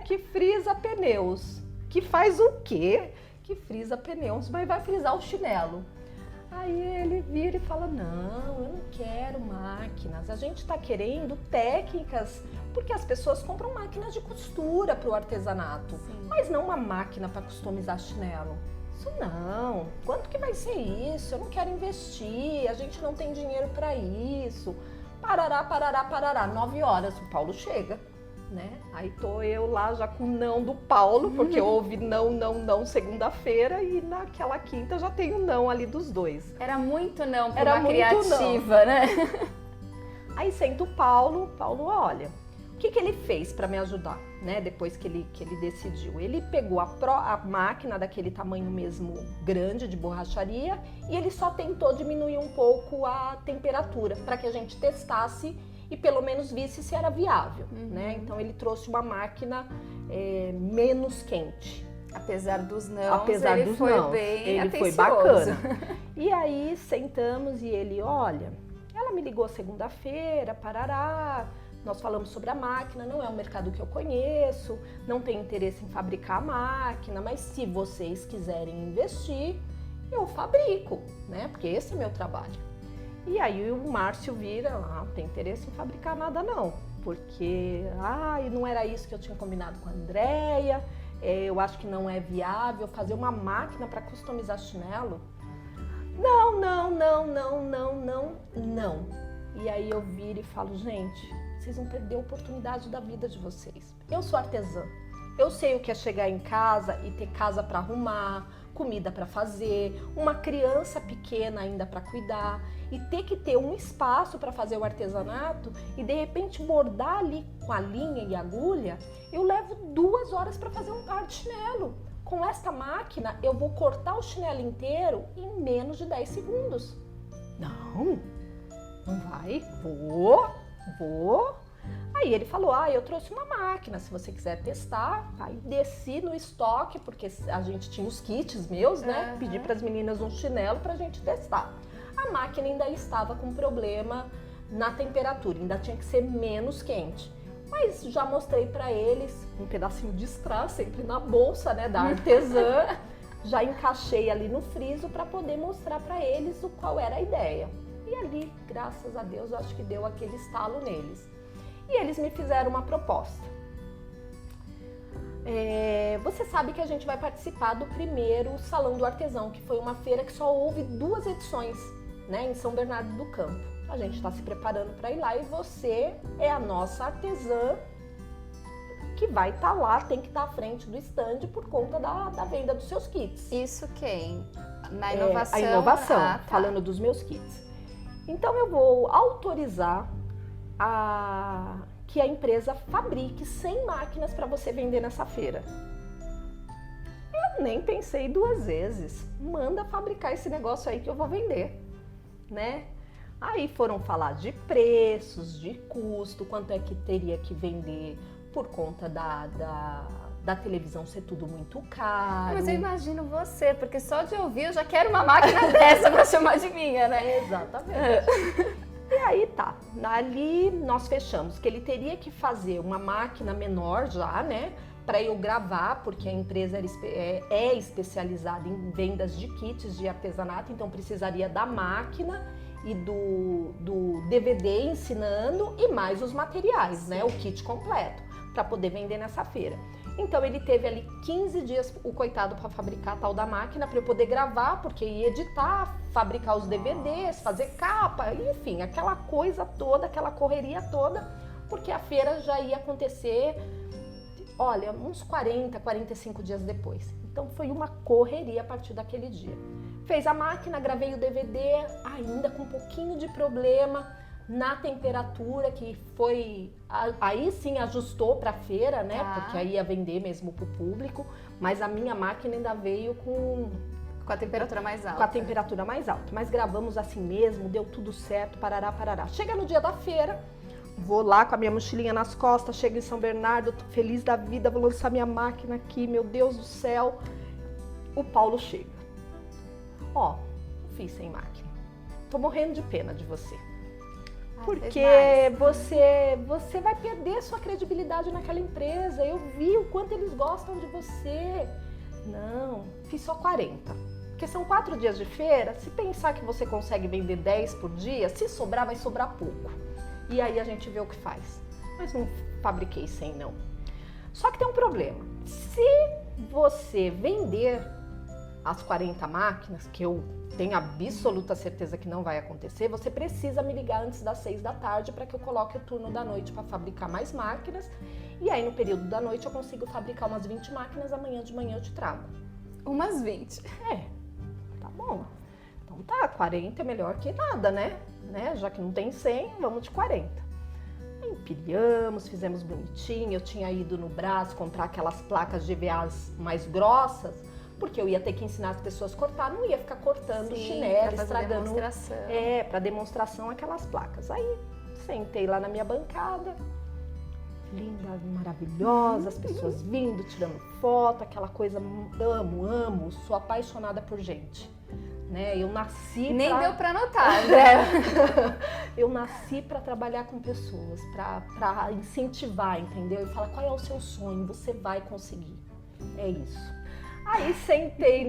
que frisa pneus. Que faz o quê? Que frisa pneus, mas vai frisar o chinelo. Aí ele vira e fala, não, eu não quero máquinas. A gente está querendo técnicas, porque as pessoas compram máquinas de costura para o artesanato. Sim. Mas não uma máquina para customizar chinelo. Isso não. Quanto que vai ser isso? Eu não quero investir, a gente não tem dinheiro para isso. Parará. 9 horas, o Paulo chega. Né? Aí tô eu lá já com o não do Paulo, porque houve não segunda-feira e naquela quinta já tem o não ali dos dois. Era muito não para uma criativa, né? Aí senta o Paulo, olha, o que ele fez para me ajudar, né? Depois que ele decidiu. Ele pegou a máquina daquele tamanho mesmo grande de borracharia e ele só tentou diminuir um pouco a temperatura para que a gente testasse e pelo menos visse se era viável, né? Então ele trouxe uma máquina menos quente. Apesar dos não, ele foi bacana. E aí sentamos e ele, olha, ela me ligou segunda-feira, nós falamos sobre a máquina, não é um mercado que eu conheço, não tenho interesse em fabricar a máquina, mas se vocês quiserem investir, eu fabrico, né? Porque esse é meu trabalho. E aí o Márcio vira, não tem interesse em fabricar nada não, porque não era isso que eu tinha combinado com a Andréia, eu acho que não é viável fazer uma máquina para customizar chinelo. Não. E aí eu viro e falo, gente, vocês vão perder a oportunidade da vida de vocês. Eu sou artesã, eu sei o que é chegar em casa e ter casa para arrumar, comida para fazer, uma criança pequena ainda para cuidar e ter que ter um espaço para fazer o artesanato e de repente bordar ali com a linha e agulha, eu levo 2 horas para fazer um par de chinelo. Com esta máquina eu vou cortar o chinelo inteiro em menos de 10 segundos. Não vai, vou. Aí ele falou, eu trouxe uma máquina, se você quiser testar. Aí desci no estoque, porque a gente tinha os kits meus, né? Pedi para as meninas um chinelo pra gente testar. A máquina ainda estava com problema na temperatura, ainda tinha que ser menos quente. Mas já mostrei para eles um pedacinho de strass sempre na bolsa, né, da artesã. já encaixei ali no friso para poder mostrar para eles qual era a ideia. E ali, graças a Deus, eu acho que deu aquele estalo neles. E eles me fizeram uma proposta. Você sabe que a gente vai participar do primeiro Salão do Artesão, que foi uma feira que só houve 2 edições, né, em São Bernardo do Campo. A gente está se preparando para ir lá e você é a nossa artesã que vai estar lá, tem que estar à frente do stand por conta da venda dos seus kits. Isso quem? Na inovação? A inovação, tá. falando dos meus kits. Então eu vou autorizar que a empresa fabrique 100 máquinas para você vender nessa feira. Eu nem pensei 2 vezes. Manda fabricar esse negócio aí que eu vou vender, né? Aí foram falar de preços, de custo, quanto é que teria que vender por conta da televisão ser tudo muito caro. Mas eu imagino você, porque só de ouvir eu já quero uma máquina dessa para chamar de minha, né? Exatamente. E aí tá, ali nós fechamos que ele teria que fazer uma máquina menor já, né? Para eu gravar, porque a empresa é especializada em vendas de kits de artesanato, então precisaria da máquina e do DVD ensinando e mais os materiais, né? O kit completo, para poder vender nessa feira. Então ele teve ali 15 dias, o coitado, para fabricar a tal da máquina, para eu poder gravar, porque ia editar, fabricar os DVDs, fazer capa, enfim, aquela coisa toda, aquela correria toda, porque a feira já ia acontecer, olha, uns 40, 45 dias depois. Então foi uma correria a partir daquele dia. Fez a máquina, gravei o DVD, ainda com um pouquinho de problema na temperatura, que foi, aí sim ajustou para a feira, né? Porque aí ia vender mesmo para o público, mas a minha máquina ainda veio com a temperatura mais alta. Com a temperatura mais alta, mas gravamos assim mesmo, deu tudo certo, parará, parará. Chega no dia da feira, vou lá com a minha mochilinha nas costas, chego em São Bernardo, tô feliz da vida, vou lançar minha máquina aqui, meu Deus do céu. O Paulo chega. Ó, fiz sem máquina. Tô morrendo de pena de você. Porque você vai perder sua credibilidade naquela empresa. Eu vi o quanto eles gostam de você. Não, fiz só 40. Porque são 4 dias de feira. Se pensar que você consegue vender 10 por dia, se sobrar, vai sobrar pouco. E aí a gente vê o que faz. Mas não fabriquei 100, não. Só que tem um problema. Se você vender as 40 máquinas, que eu tenho absoluta certeza que não vai acontecer, você precisa me ligar antes das 6 da tarde para que eu coloque o turno da noite para fabricar mais máquinas. E aí no período da noite eu consigo fabricar umas 20 máquinas, amanhã de manhã eu te trago. Umas 20. Tá bom. Então tá, 40 é melhor que nada, né? Já que não tem 100, vamos de 40. Empilhamos, fizemos bonitinho. Eu tinha ido no Brás comprar aquelas placas GVAs mais grossas, porque eu ia ter que ensinar as pessoas a cortar, não ia ficar cortando chinelo, estragando. Para demonstração aquelas placas. Aí sentei lá na minha bancada, linda, maravilhosa, as pessoas vindo, tirando foto, aquela coisa, amo, sou apaixonada por gente. Né? Eu nasci Nem deu para notar, né? Eu nasci para trabalhar com pessoas, para incentivar, entendeu? E falar qual é o seu sonho, você vai conseguir. É isso. Aí sentei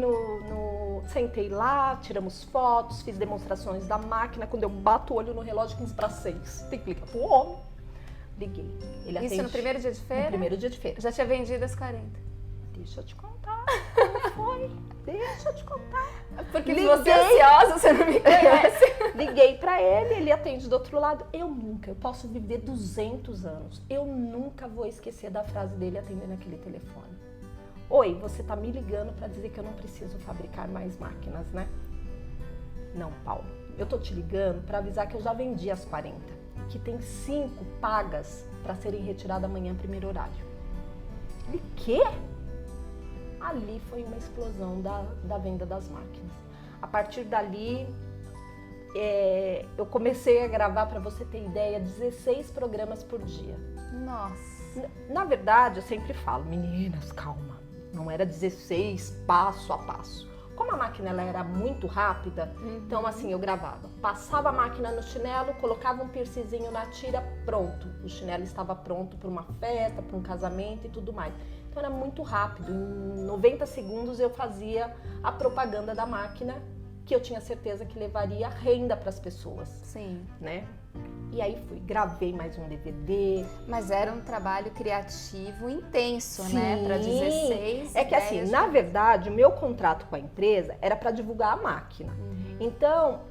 lá, tiramos fotos, fiz demonstrações da máquina. Quando eu bato o olho no relógio, 15 para 6. Tem que ligar pro homem. Liguei. Ele atende. Isso no primeiro dia de feira? No primeiro dia de feira. Já tinha vendido as 40. Deixa eu te contar como foi. Deixa eu te contar. Porque se você é ansiosa, você não me conhece. Liguei pra ele atende do outro lado. Eu posso viver 200 anos. Eu nunca vou esquecer da frase dele atendendo aquele telefone. Oi, você tá me ligando para dizer que eu não preciso fabricar mais máquinas, né? Não, Paulo. Eu tô te ligando para avisar que eu já vendi as 40. Que tem 5 pagas para serem retiradas amanhã, primeiro horário. Ele, quê? Ali foi uma explosão da venda das máquinas. A partir dali, eu comecei a gravar, para você ter ideia, 16 programas por dia. Nossa! Na verdade, eu sempre falo, meninas, calma. Não era 16 passo a passo. Como a máquina ela era muito rápida, então assim, eu gravava. Passava a máquina no chinelo, colocava um piercingzinho na tira, pronto. O chinelo estava pronto para uma festa, para um casamento e tudo mais. Então era muito rápido, em 90 segundos eu fazia a propaganda da máquina, que eu tinha certeza que levaria renda para as pessoas. Sim. Né? E aí gravei mais um DVD. Mas era um trabalho criativo intenso, Sim. né? Para 16 É que assim, na verdade, o meu contrato com a empresa era para divulgar a máquina. Então,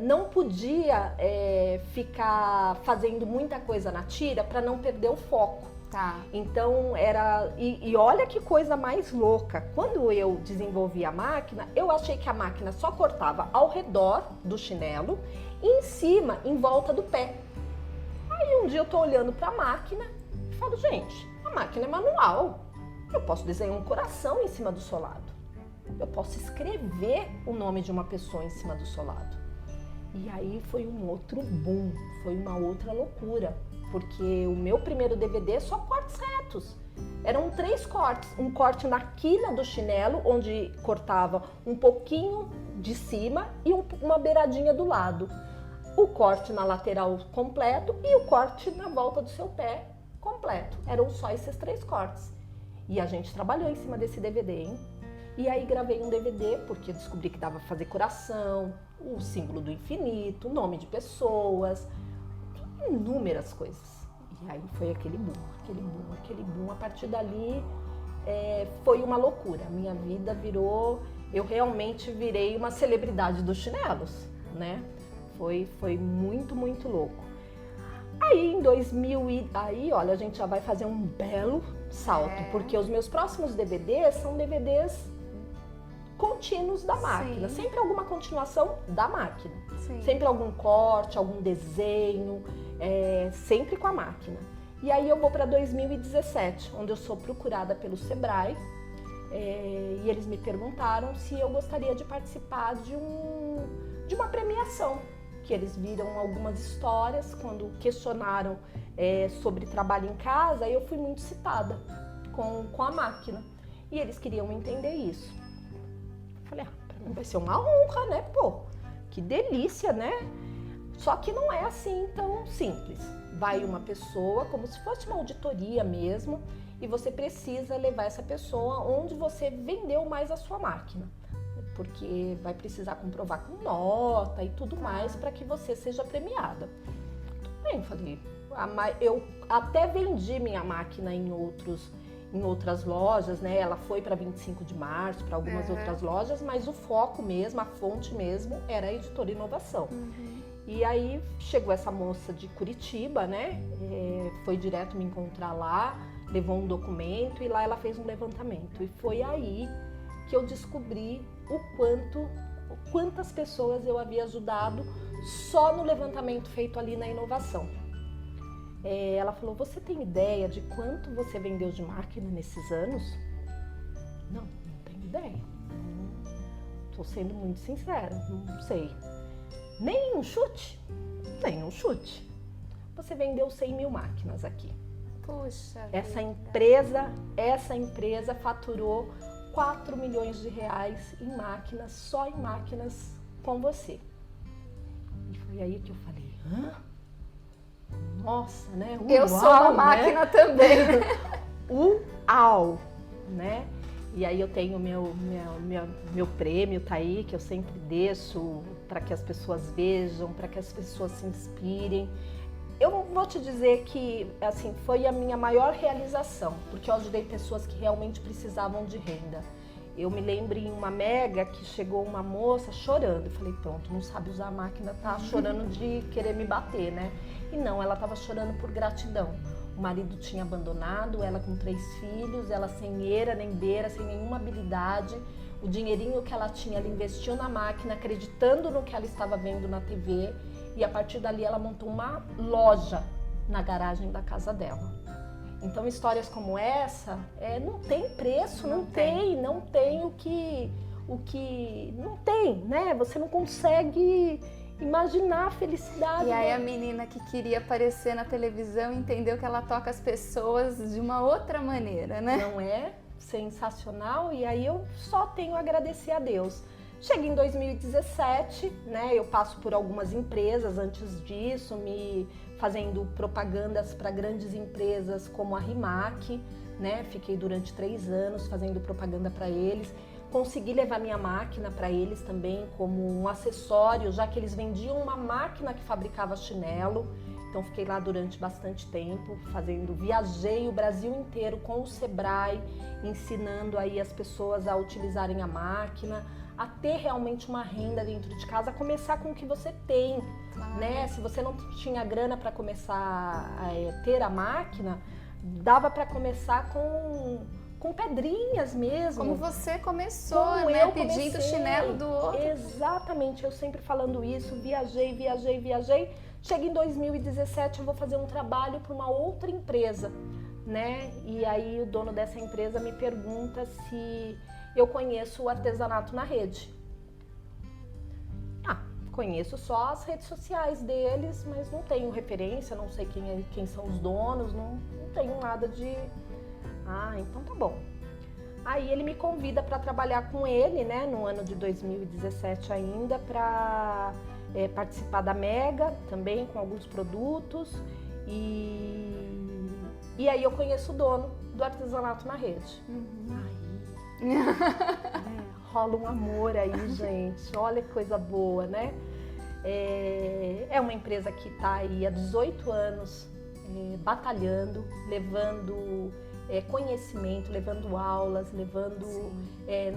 não podia ficar fazendo muita coisa na tira para não perder o foco. Tá. Então era. E olha que coisa mais louca. Quando eu desenvolvi a máquina, eu achei que a máquina só cortava ao redor do chinelo e em cima, em volta do pé. Aí um dia eu tô olhando para a máquina e falo, gente, a máquina é manual. Eu posso desenhar um coração em cima do solado. Eu posso escrever o nome de uma pessoa em cima do solado. E aí foi um outro boom, foi uma outra loucura. Porque o meu primeiro DVD é só cortes retos. Eram 3 cortes. Um corte na quina do chinelo, onde cortava um pouquinho de cima e uma beiradinha do lado. O corte na lateral completo e o corte na volta do seu pé completo. Eram só esses 3 cortes. E a gente trabalhou em cima desse DVD, hein? E aí gravei um DVD, porque descobri que dava pra fazer coração, o símbolo do infinito, o nome de pessoas... inúmeras coisas. E aí foi aquele boom. A partir dali foi uma loucura. A minha vida virou... Eu realmente virei uma celebridade dos chinelos, né? Foi muito, muito louco. Aí em 2000... Aí, olha, a gente já vai fazer um belo salto. Porque os meus próximos DVDs são DVDs contínuos da máquina. Sim. Sempre alguma continuação da máquina. Sim. Sempre algum corte, algum desenho... sempre com a máquina. E aí eu vou para 2017, onde eu sou procurada pelo Sebrae, e eles me perguntaram se eu gostaria de participar de uma premiação, que eles viram algumas histórias, quando questionaram sobre trabalho em casa, eu fui muito citada com a máquina, e eles queriam entender isso. Eu falei, pra mim vai ser uma honra, né, pô, que delícia, né? Só que não é assim tão simples. Vai uma pessoa, como se fosse uma auditoria mesmo, e você precisa levar essa pessoa onde você vendeu mais a sua máquina. Porque vai precisar comprovar com nota e tudo mais para que você seja premiada. Tudo bem, falei. Eu até vendi minha máquina em outras lojas, né? Ela foi para 25 de março, para algumas outras lojas, mas o foco mesmo, a fonte mesmo, era a Editora Inovação. E aí chegou essa moça de Curitiba, né? Foi direto me encontrar lá, levou um documento e lá ela fez um levantamento. E foi aí que eu descobri quantas pessoas eu havia ajudado só no levantamento feito ali na inovação. Ela falou, você tem ideia de quanto você vendeu de máquina nesses anos? Não tenho ideia. Estou sendo muito sincera, não sei. Nem um chute? Nem um chute. Você vendeu 100 mil máquinas aqui. Puxa Essa vida. empresa faturou 4 milhões de reais em máquinas, só em máquinas com você. E foi aí que eu falei, hã? Nossa, né? Eu sou uma máquina também. Uau, né? E aí eu tenho meu prêmio, tá aí, que eu sempre deixo para que as pessoas vejam, para que as pessoas se inspirem. Eu vou te dizer que, assim, foi a minha maior realização, porque eu ajudei pessoas que realmente precisavam de renda. Eu me lembro em uma mega que chegou uma moça chorando. Eu falei, pronto, não sabe usar a máquina, tá chorando de querer me bater, né? E não, ela estava chorando por gratidão. O marido tinha abandonado, ela com 3 filhos, ela sem eira nem beira, sem nenhuma habilidade. O dinheirinho que ela tinha, ela investiu na máquina, acreditando no que ela estava vendo na TV. E a partir dali ela montou uma loja na garagem da casa dela. Então histórias como essa, não tem preço, não tem o que não tem, né? Você não consegue imaginar a felicidade. E aí a menina que queria aparecer na televisão entendeu que ela toca as pessoas de uma outra maneira, né? Não é sensacional? E aí eu só tenho a agradecer a Deus. Chega em 2017, né, eu passo por algumas empresas antes disso, me fazendo propagandas para grandes empresas como a Rimac, né, fiquei durante 3 anos fazendo propaganda para eles. Consegui levar minha máquina para eles também como um acessório, já que eles vendiam uma máquina que fabricava chinelo. Então fiquei lá durante bastante tempo, viajei o Brasil inteiro com o Sebrae, ensinando aí as pessoas a utilizarem a máquina, a ter realmente uma renda dentro de casa, a começar com o que você tem, né? Se você não tinha grana para começar a ter a máquina, dava para começar com pedrinhas mesmo. Como você começou, Como né? eu Pedindo comecei. chinelo do outro. Exatamente, eu sempre falando isso, viajei. Chega em 2017, eu vou fazer um trabalho para uma outra empresa, né? E aí o dono dessa empresa me pergunta se eu conheço o artesanato na rede. Conheço só as redes sociais deles, mas não tenho referência, não sei quem são os donos, não tenho nada de... então tá bom. Aí ele me convida para trabalhar com ele, né, no ano de 2017 ainda, para participar da Mega, também com alguns produtos. E aí eu conheço o dono do artesanato na rede. Rola um amor aí, gente. Olha que coisa boa, né? É uma empresa que está aí há 18 anos batalhando, levando conhecimento, levando aulas, levando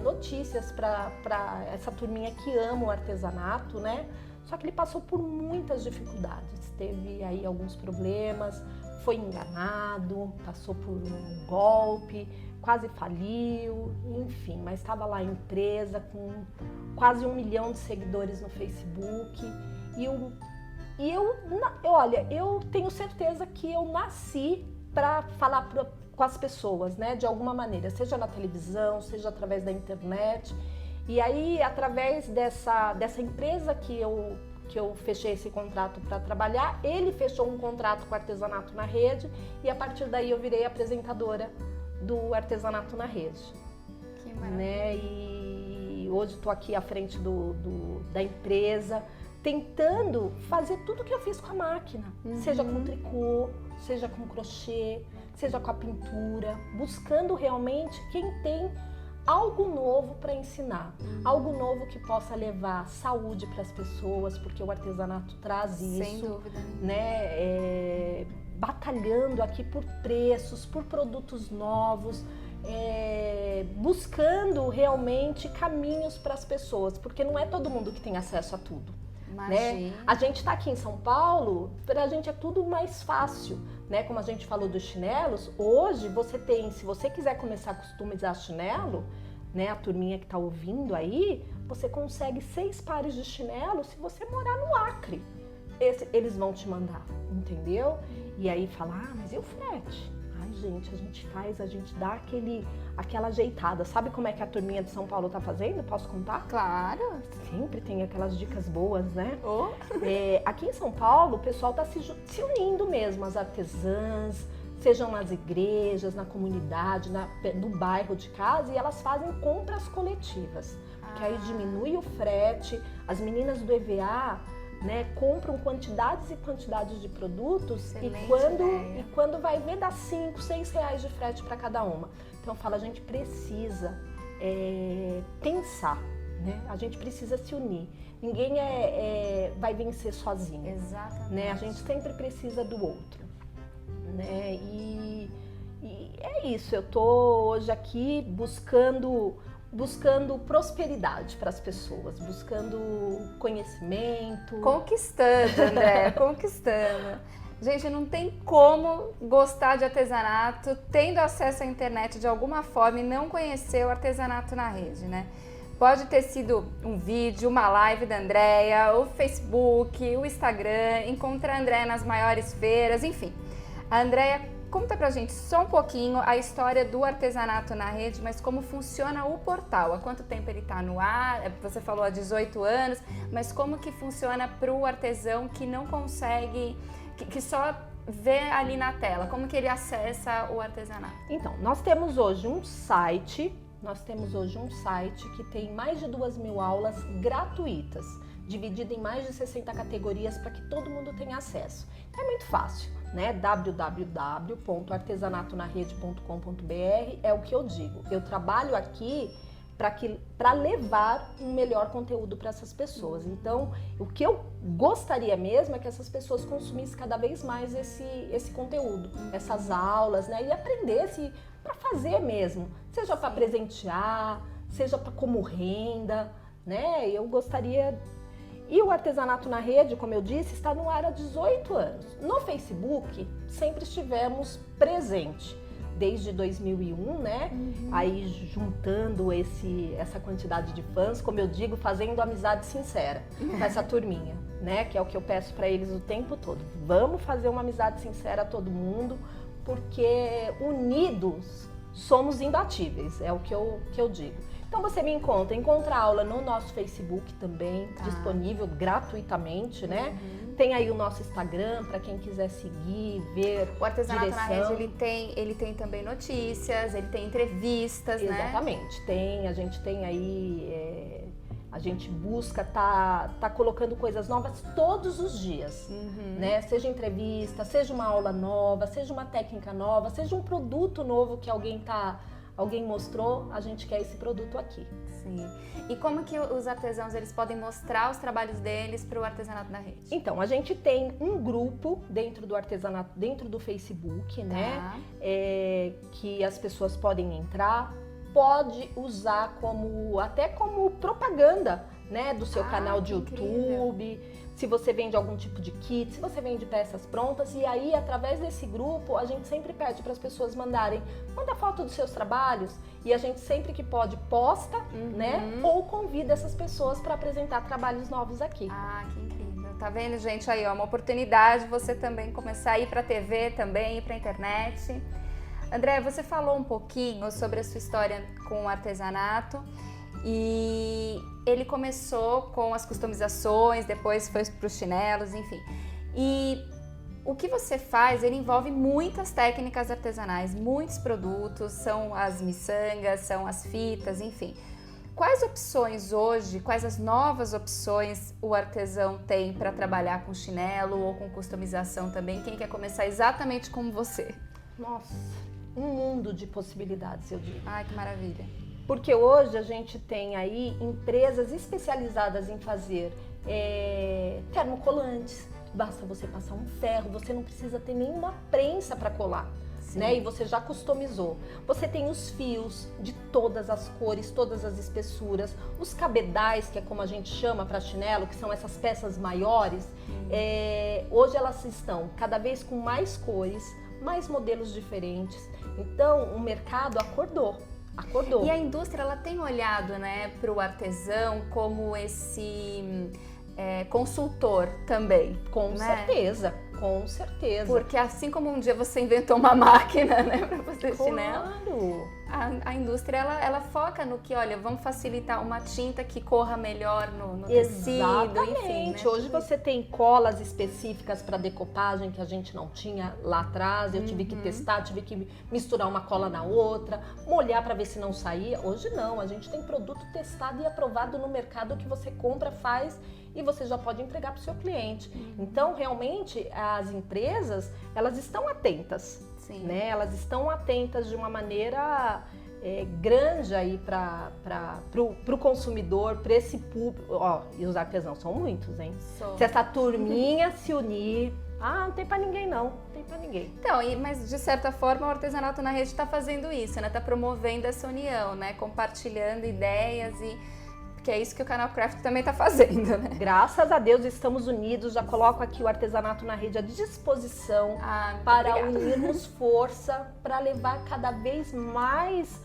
notícias para essa turminha que ama o artesanato, né? Só que ele passou por muitas dificuldades, teve aí alguns problemas, foi enganado, passou por um golpe, quase faliu, enfim, mas estava lá a empresa com quase 1 milhão de seguidores no Facebook. Olha, eu tenho certeza que eu nasci para falar com as pessoas, né, de alguma maneira, seja na televisão, seja através da internet. E aí, através dessa empresa que eu fechei esse contrato para trabalhar, ele fechou um contrato com o Artesanato na Rede e a partir daí eu virei apresentadora do Artesanato na Rede. Que maravilha. Né? E hoje estou aqui à frente da empresa, tentando fazer tudo que eu fiz com a máquina, seja com tricô, seja com crochê, seja com a pintura, buscando realmente quem tem algo novo para ensinar, algo novo que possa levar saúde para as pessoas, porque o artesanato traz isso. Sem dúvida. Né? Batalhando aqui por preços, por produtos novos, buscando realmente caminhos para as pessoas, porque não é todo mundo que tem acesso a tudo. Né? A gente está aqui em São Paulo, para a gente é tudo mais fácil, né? Como a gente falou dos chinelos, hoje você tem, se você quiser começar a customizar chinelo, né? A turminha que está ouvindo aí, você consegue 6 pares de chinelo se você morar no Acre. Eles vão te mandar, entendeu? E aí fala, mas e o frete? Ai, gente, a gente dá aquela ajeitada. Sabe como é que a turminha de São Paulo tá fazendo? Posso contar? Claro. Sempre tem aquelas dicas boas, né? Oh. Aqui em São Paulo, o pessoal tá se unindo mesmo, as artesãs, sejam nas igrejas, na comunidade, no bairro de casa, e elas fazem compras coletivas, que aí diminui o frete. As meninas do EVA, né, compram quantidades e quantidades de produtos. Excelente e quando vai ver, dá 5, 6 reais de frete para cada uma. Então eu falo, a gente precisa pensar, né? A gente precisa se unir. Ninguém vai vencer sozinho. Exatamente. Né? A gente sempre precisa do outro. Né? E é isso, eu tô hoje aqui buscando prosperidade para as pessoas, buscando conhecimento. Conquistando, André, conquistando. Gente, não tem como gostar de artesanato tendo acesso à internet de alguma forma e não conhecer o artesanato na rede, né? Pode ter sido um vídeo, uma live da Andréia, o Facebook, o Instagram, encontrar a Andréia nas maiores feiras, enfim. A Andréia conta pra gente só um pouquinho a história do artesanato na rede, mas como funciona o portal, há quanto tempo ele tá no ar, você falou há 18 anos, mas como que funciona pro artesão que não consegue, que só vê ali na tela, como que ele acessa o artesanato? Então, nós temos hoje um site, Nós temos hoje um site que tem mais de 2.000 aulas gratuitas, dividido em mais de 60 categorias para que todo mundo tenha acesso. Então é muito fácil, né? www.artesanatonaRede.com.br é o que eu digo. Eu trabalho aqui para levar um melhor conteúdo para essas pessoas. Então, o que eu gostaria mesmo é que essas pessoas consumissem cada vez mais esse conteúdo, essas aulas, né? E aprendessem para fazer mesmo, seja para presentear, seja para como renda, né? Eu gostaria... E o Artesanato na Rede, como eu disse, está no ar há 18 anos. No Facebook, sempre estivemos presentes. Desde 2001, né? Aí juntando essa quantidade de fãs, como eu digo, fazendo amizade sincera com essa turminha, né? Que é o que eu peço para eles o tempo todo. Vamos fazer uma amizade sincera a todo mundo, porque unidos somos imbatíveis, é o que eu digo. Então você me encontra aula no nosso Facebook também, disponível gratuitamente, né? Tem aí o nosso Instagram para quem quiser seguir, ver o Artesanato direção. na Rede, ele tem também notícias, ele tem entrevistas, né? Exatamente, a gente tem aí, a gente busca tá colocando coisas novas todos os dias, né? Seja entrevista, seja uma aula nova, seja uma técnica nova, seja um produto novo que alguém mostrou, a gente quer esse produto aqui. Sim. E como que os artesãos eles podem mostrar os trabalhos deles para o Artesanato na Rede? Então, a gente tem um grupo dentro do artesanato, dentro do Facebook, né? Que as pessoas podem entrar, pode usar até como propaganda, né? Do seu canal de YouTube. Se você vende algum tipo de kit, se você vende peças prontas, e aí através desse grupo a gente sempre pede para as pessoas manda foto dos seus trabalhos, e a gente sempre que pode posta, né? Ou convida essas pessoas para apresentar trabalhos novos aqui. Ah, que incrível. Tá vendo, gente? Aí, ó, uma oportunidade você também começar a ir para a TV também, ir para a internet. André, você falou um pouquinho sobre a sua história com o artesanato. E ele começou com as customizações, depois foi para os chinelos, enfim. E o que você faz, ele envolve muitas técnicas artesanais, muitos produtos, são as miçangas, são as fitas, enfim. Quais opções hoje, quais as novas opções o artesão tem para trabalhar com chinelo ou com customização também? Quem quer começar exatamente como você? Nossa, um mundo de possibilidades, eu digo. Ai, que maravilha. Porque hoje a gente tem aí empresas especializadas em fazer termocolantes. Basta você passar um ferro, você não precisa ter nenhuma prensa para colar, né? E você já customizou. Você tem os fios de todas as cores, todas as espessuras, os cabedais, que é como a gente chama para chinelo, que são essas peças maiores. Hoje elas estão cada vez com mais cores, mais modelos diferentes. Então o mercado acordou. E a indústria ela tem olhado, né, para o artesão como esse consultor também. Com certeza, com certeza. Porque assim como um dia você inventou uma máquina, né, para fazer chinelo, a indústria ela foca no que, olha, vamos facilitar uma tinta que corra melhor no tecido, enfim, né? Hoje você tem colas específicas para decopagem que a gente não tinha lá atrás. Eu tive que testar, tive que misturar uma cola na outra, molhar para ver se não saía. Hoje não, a gente tem produto testado e aprovado no mercado que você compra, faz e você já pode entregar para o seu cliente. Então, realmente, as empresas, elas estão atentas. Né? Elas estão atentas de uma maneira grande aí para o consumidor, para esse público. E os artesãos são muitos, hein? Se essa turminha se unir, não tem para ninguém não, não tem para ninguém. Então, mas de certa forma o Artesanato na Rede está fazendo isso, né? Está promovendo essa união, né? Compartilhando ideias que é isso que o Canal Craft também está fazendo, né? Graças a Deus estamos unidos, já coloco aqui o Artesanato na Rede à disposição para unirmos força, para levar cada vez mais,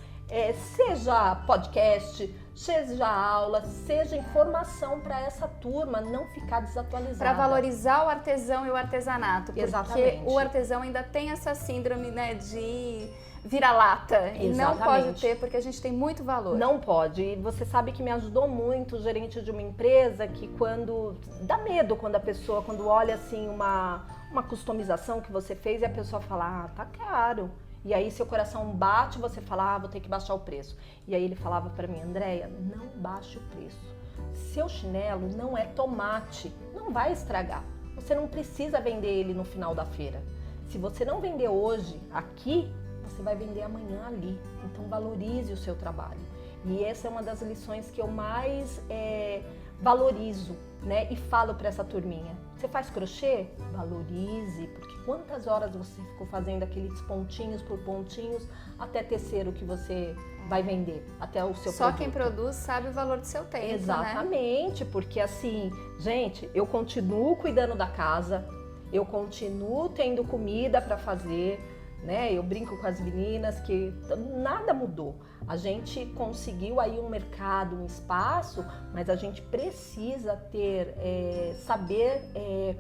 seja podcast, seja aula, seja informação para essa turma não ficar desatualizada. Para valorizar o artesão e o artesanato. Exatamente. Porque o artesão ainda tem essa síndrome, né, de vira-lata. E não pode ter, porque a gente tem muito valor. Não pode. E você sabe que me ajudou muito o gerente de uma empresa que dá medo quando olha assim uma customização que você fez e a pessoa fala, tá caro. E aí seu coração bate, você fala, vou ter que baixar o preço. E aí ele falava para mim, Andréia, não baixe o preço. Seu chinelo não é tomate, não vai estragar. Você não precisa vender ele no final da feira. Se você não vender hoje aqui, você vai vender amanhã ali. Então valorize o seu trabalho. E essa é uma das lições que eu mais valorizo, né? E falo para essa turminha. Você faz crochê? Valorize, porque quantas horas você ficou fazendo aqueles pontinhos por pontinhos até tecer o que você vai vender, até o seu Só produto. quem produz sabe o valor do seu tempo, Exatamente, né? Porque assim, gente, eu continuo cuidando da casa, eu continuo tendo comida para fazer, né? Eu brinco com as meninas que nada mudou. A gente conseguiu aí um mercado, um espaço, mas a gente precisa ter, saber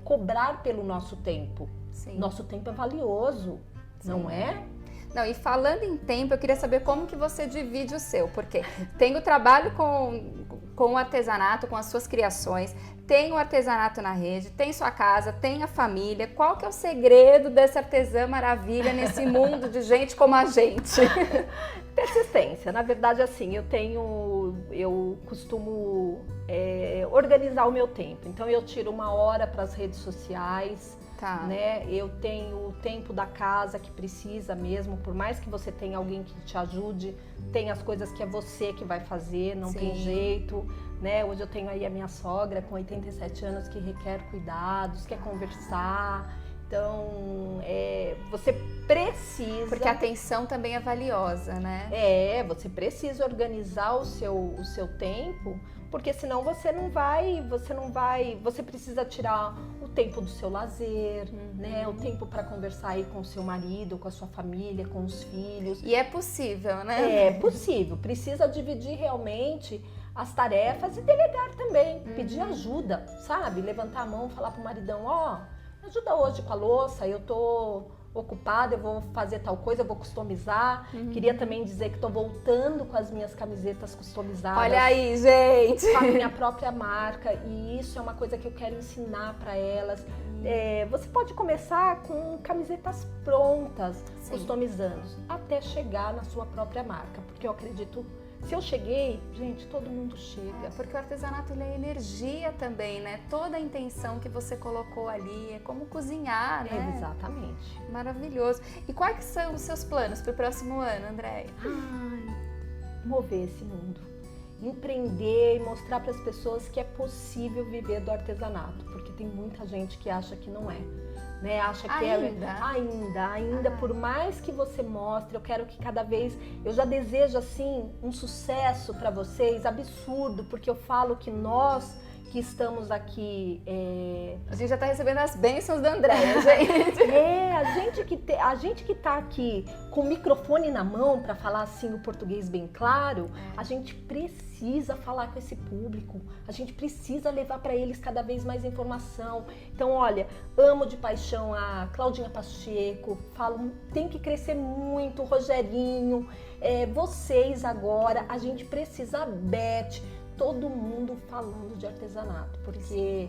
cobrar pelo nosso tempo. Sim. Nosso tempo é valioso, sim. Não é? Não, e falando em tempo, eu queria saber como que você divide o seu, porque tem o trabalho com o artesanato, com as suas criações, tem o artesanato na rede, tem sua casa, tem a família. Qual que é o segredo dessa artesã maravilha nesse mundo de gente como a gente? Persistência. Na verdade, assim, eu costumo organizar o meu tempo. Então, eu tiro 1 hora para as redes sociais. Tá. Né? Eu tenho o tempo da casa que precisa mesmo, por mais que você tenha alguém que te ajude, tem as coisas que é você que vai fazer, não Sim. tem jeito, né? Hoje eu tenho aí a minha sogra com 87 anos que requer cuidados, quer conversar, então você precisa... Porque a atenção também é valiosa, né? Você precisa organizar o seu tempo, porque senão você precisa tirar o tempo do seu lazer, né? O tempo para conversar aí com o seu marido, com a sua família, com os filhos. E é possível, né? É possível, precisa dividir realmente as tarefas e delegar também, pedir ajuda, sabe? Levantar a mão, falar pro maridão, me ajuda hoje com a louça, eu tô ocupada, eu vou fazer tal coisa, eu vou customizar. Queria também dizer que tô voltando com as minhas camisetas customizadas. Olha aí, gente! Com a minha própria marca, e isso é uma coisa que eu quero ensinar para elas. Você pode começar com camisetas prontas, Sim. customizando, até chegar na sua própria marca, porque eu acredito, se eu cheguei, gente, todo mundo chega. Porque o artesanato, ele é energia também, né? Toda a intenção que você colocou ali, é como cozinhar, né? Exatamente. Maravilhoso. E quais são os seus planos para o próximo ano, Andréia? Mover esse mundo. Empreender e mostrar para as pessoas que é possível viver do artesanato, porque tem muita gente que acha que não é. Né? Acha que ainda, por mais que você mostre, eu quero que cada vez, eu já desejo assim um sucesso para vocês absurdo, porque eu falo que nós que estamos aqui, a gente já está recebendo as bênçãos da Andréia, gente. A gente que está aqui com o microfone na mão para falar assim o português bem claro, a gente precisa falar com esse público, a gente precisa levar para eles cada vez mais informação. Então, olha, amo de paixão a Claudinha Pacheco, falo, tem que crescer muito, o Rogerinho, vocês agora, a gente precisa, Beth, todo mundo falando de artesanato, porque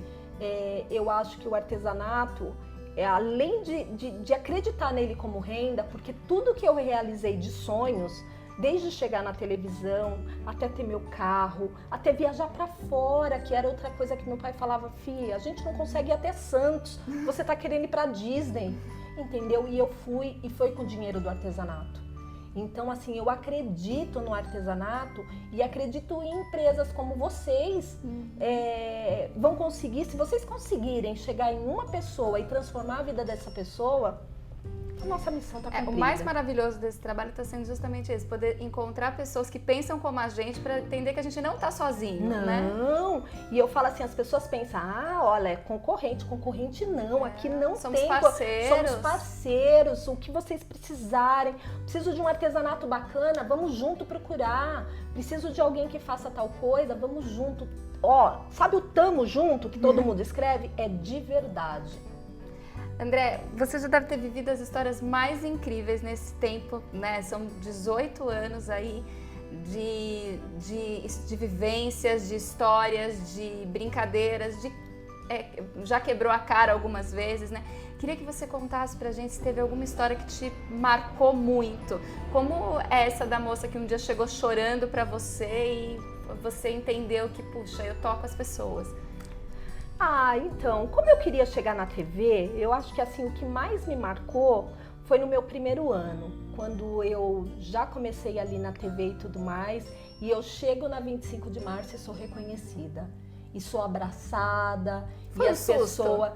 eu acho que o artesanato, além de acreditar nele como renda, porque tudo que eu realizei de sonhos, desde chegar na televisão, até ter meu carro, até viajar para fora, que era outra coisa que meu pai falava, filha, a gente não consegue ir até Santos, você tá querendo ir para Disney, entendeu? E eu fui, e foi com o dinheiro do artesanato. Então, assim, eu acredito no artesanato e acredito em empresas como vocês vão conseguir, se vocês conseguirem chegar em uma pessoa e transformar a vida dessa pessoa, a nossa missão está cumprida. O mais maravilhoso desse trabalho está sendo justamente isso, poder encontrar pessoas que pensam como a gente para entender que a gente não está sozinho, né? Não, e eu falo assim, as pessoas pensam, olha, é concorrente não, aqui não somos tem... parceiros. Somos parceiros, o que vocês precisarem, preciso de um artesanato bacana, vamos junto procurar, preciso de alguém que faça tal coisa, vamos junto. Sabe o tamo junto que todo mundo escreve? É de verdade. André, você já deve ter vivido as histórias mais incríveis nesse tempo, né? São 18 anos aí de vivências, de histórias, de brincadeiras, já quebrou a cara algumas vezes, né? Queria que você contasse pra gente se teve alguma história que te marcou muito. Como essa da moça que um dia chegou chorando pra você e você entendeu que, puxa, eu toco as pessoas. Então, como eu queria chegar na TV, eu acho que assim, o que mais me marcou foi no meu primeiro ano, quando eu já comecei ali na TV e tudo mais, e eu chego na 25 de março e sou reconhecida. E sou abraçada, Foi e as pessoas...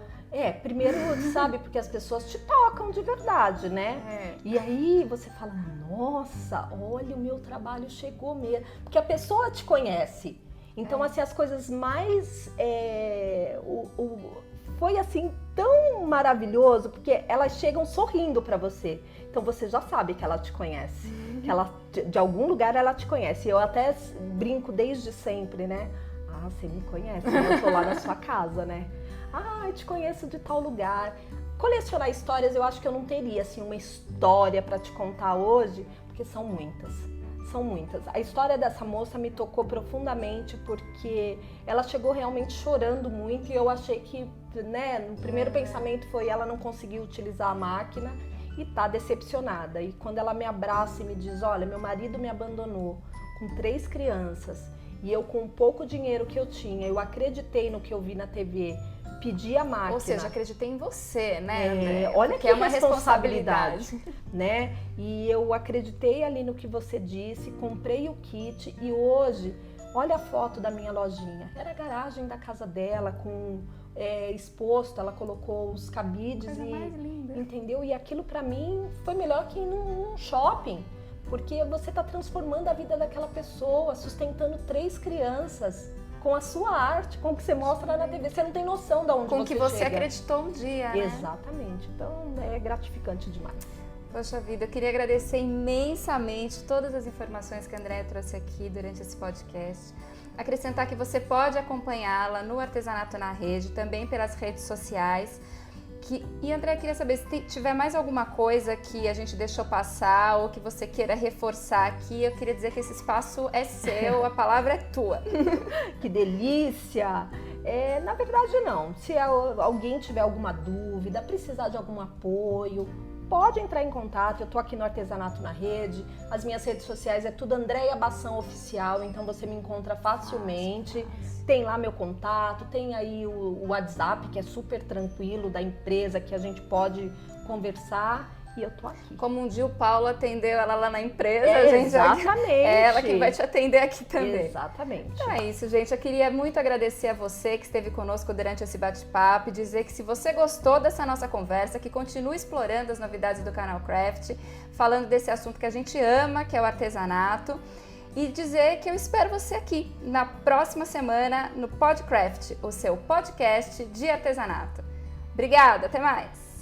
primeiro, sabe, porque as pessoas te tocam de verdade, né? E aí você fala, nossa, olha, o meu trabalho chegou mesmo. Porque a pessoa te conhece. Então, assim, as coisas mais... foi, assim, tão maravilhoso, porque elas chegam sorrindo pra você. Então, você já sabe que ela te conhece. Que ela, de algum lugar, ela te conhece. Eu até brinco desde sempre, né? Você me conhece, eu tô lá na sua casa, né? Eu te conheço de tal lugar. Colecionar histórias, eu acho que eu não teria, assim, uma história pra te contar hoje, porque são muitas. São muitas. A história dessa moça me tocou profundamente porque ela chegou realmente chorando muito e eu achei que, né, no primeiro pensamento foi ela não conseguiu utilizar a máquina e tá decepcionada. E quando ela me abraça e me diz, olha, meu marido me abandonou com 3 crianças e eu com o pouco dinheiro que eu tinha, eu acreditei no que eu vi na TV, pedi a máquina. Ou seja, acreditei em você, né, André? Olha que é uma responsabilidade, né? E eu acreditei ali no que você disse, comprei o kit e hoje, olha a foto da minha lojinha. Era a garagem da casa dela, com exposto, ela colocou os cabides. Coisa mais linda. Entendeu? E aquilo pra mim foi melhor que ir num shopping. Porque você está transformando a vida daquela pessoa, sustentando 3 crianças com a sua arte, com o que você mostra na TV. Você não tem noção de onde você chega. Com o que você acreditou um dia, né? Exatamente. Então, é gratificante demais. Poxa vida, eu queria agradecer imensamente todas as informações que a Andréia trouxe aqui durante esse podcast. Acrescentar que você pode acompanhá-la no Artesanato na Rede, também pelas redes sociais. E André, queria saber se tiver mais alguma coisa que a gente deixou passar ou que você queira reforçar aqui. Eu queria dizer que esse espaço é seu, a palavra é tua. Que delícia! Na verdade, não. Se alguém tiver alguma dúvida, precisar de algum apoio, pode entrar em contato. Eu tô aqui no Artesanato na Rede. As minhas redes sociais é tudo Andréia Bação Oficial, então você me encontra facilmente. Tem lá meu contato, tem aí o WhatsApp, que é super tranquilo, da empresa, que a gente pode conversar, e eu tô aqui. Como um dia o Paulo atendeu ela lá na empresa, gente. Exatamente. É ela que vai te atender aqui também. Exatamente. Então é isso, gente. Eu queria muito agradecer a você que esteve conosco durante esse bate-papo e dizer que se você gostou dessa nossa conversa, que continue explorando as novidades do canal Craft, falando desse assunto que a gente ama, que é o artesanato. E dizer que eu espero você aqui na próxima semana no Podcraft, o seu podcast de artesanato. Obrigada, até mais!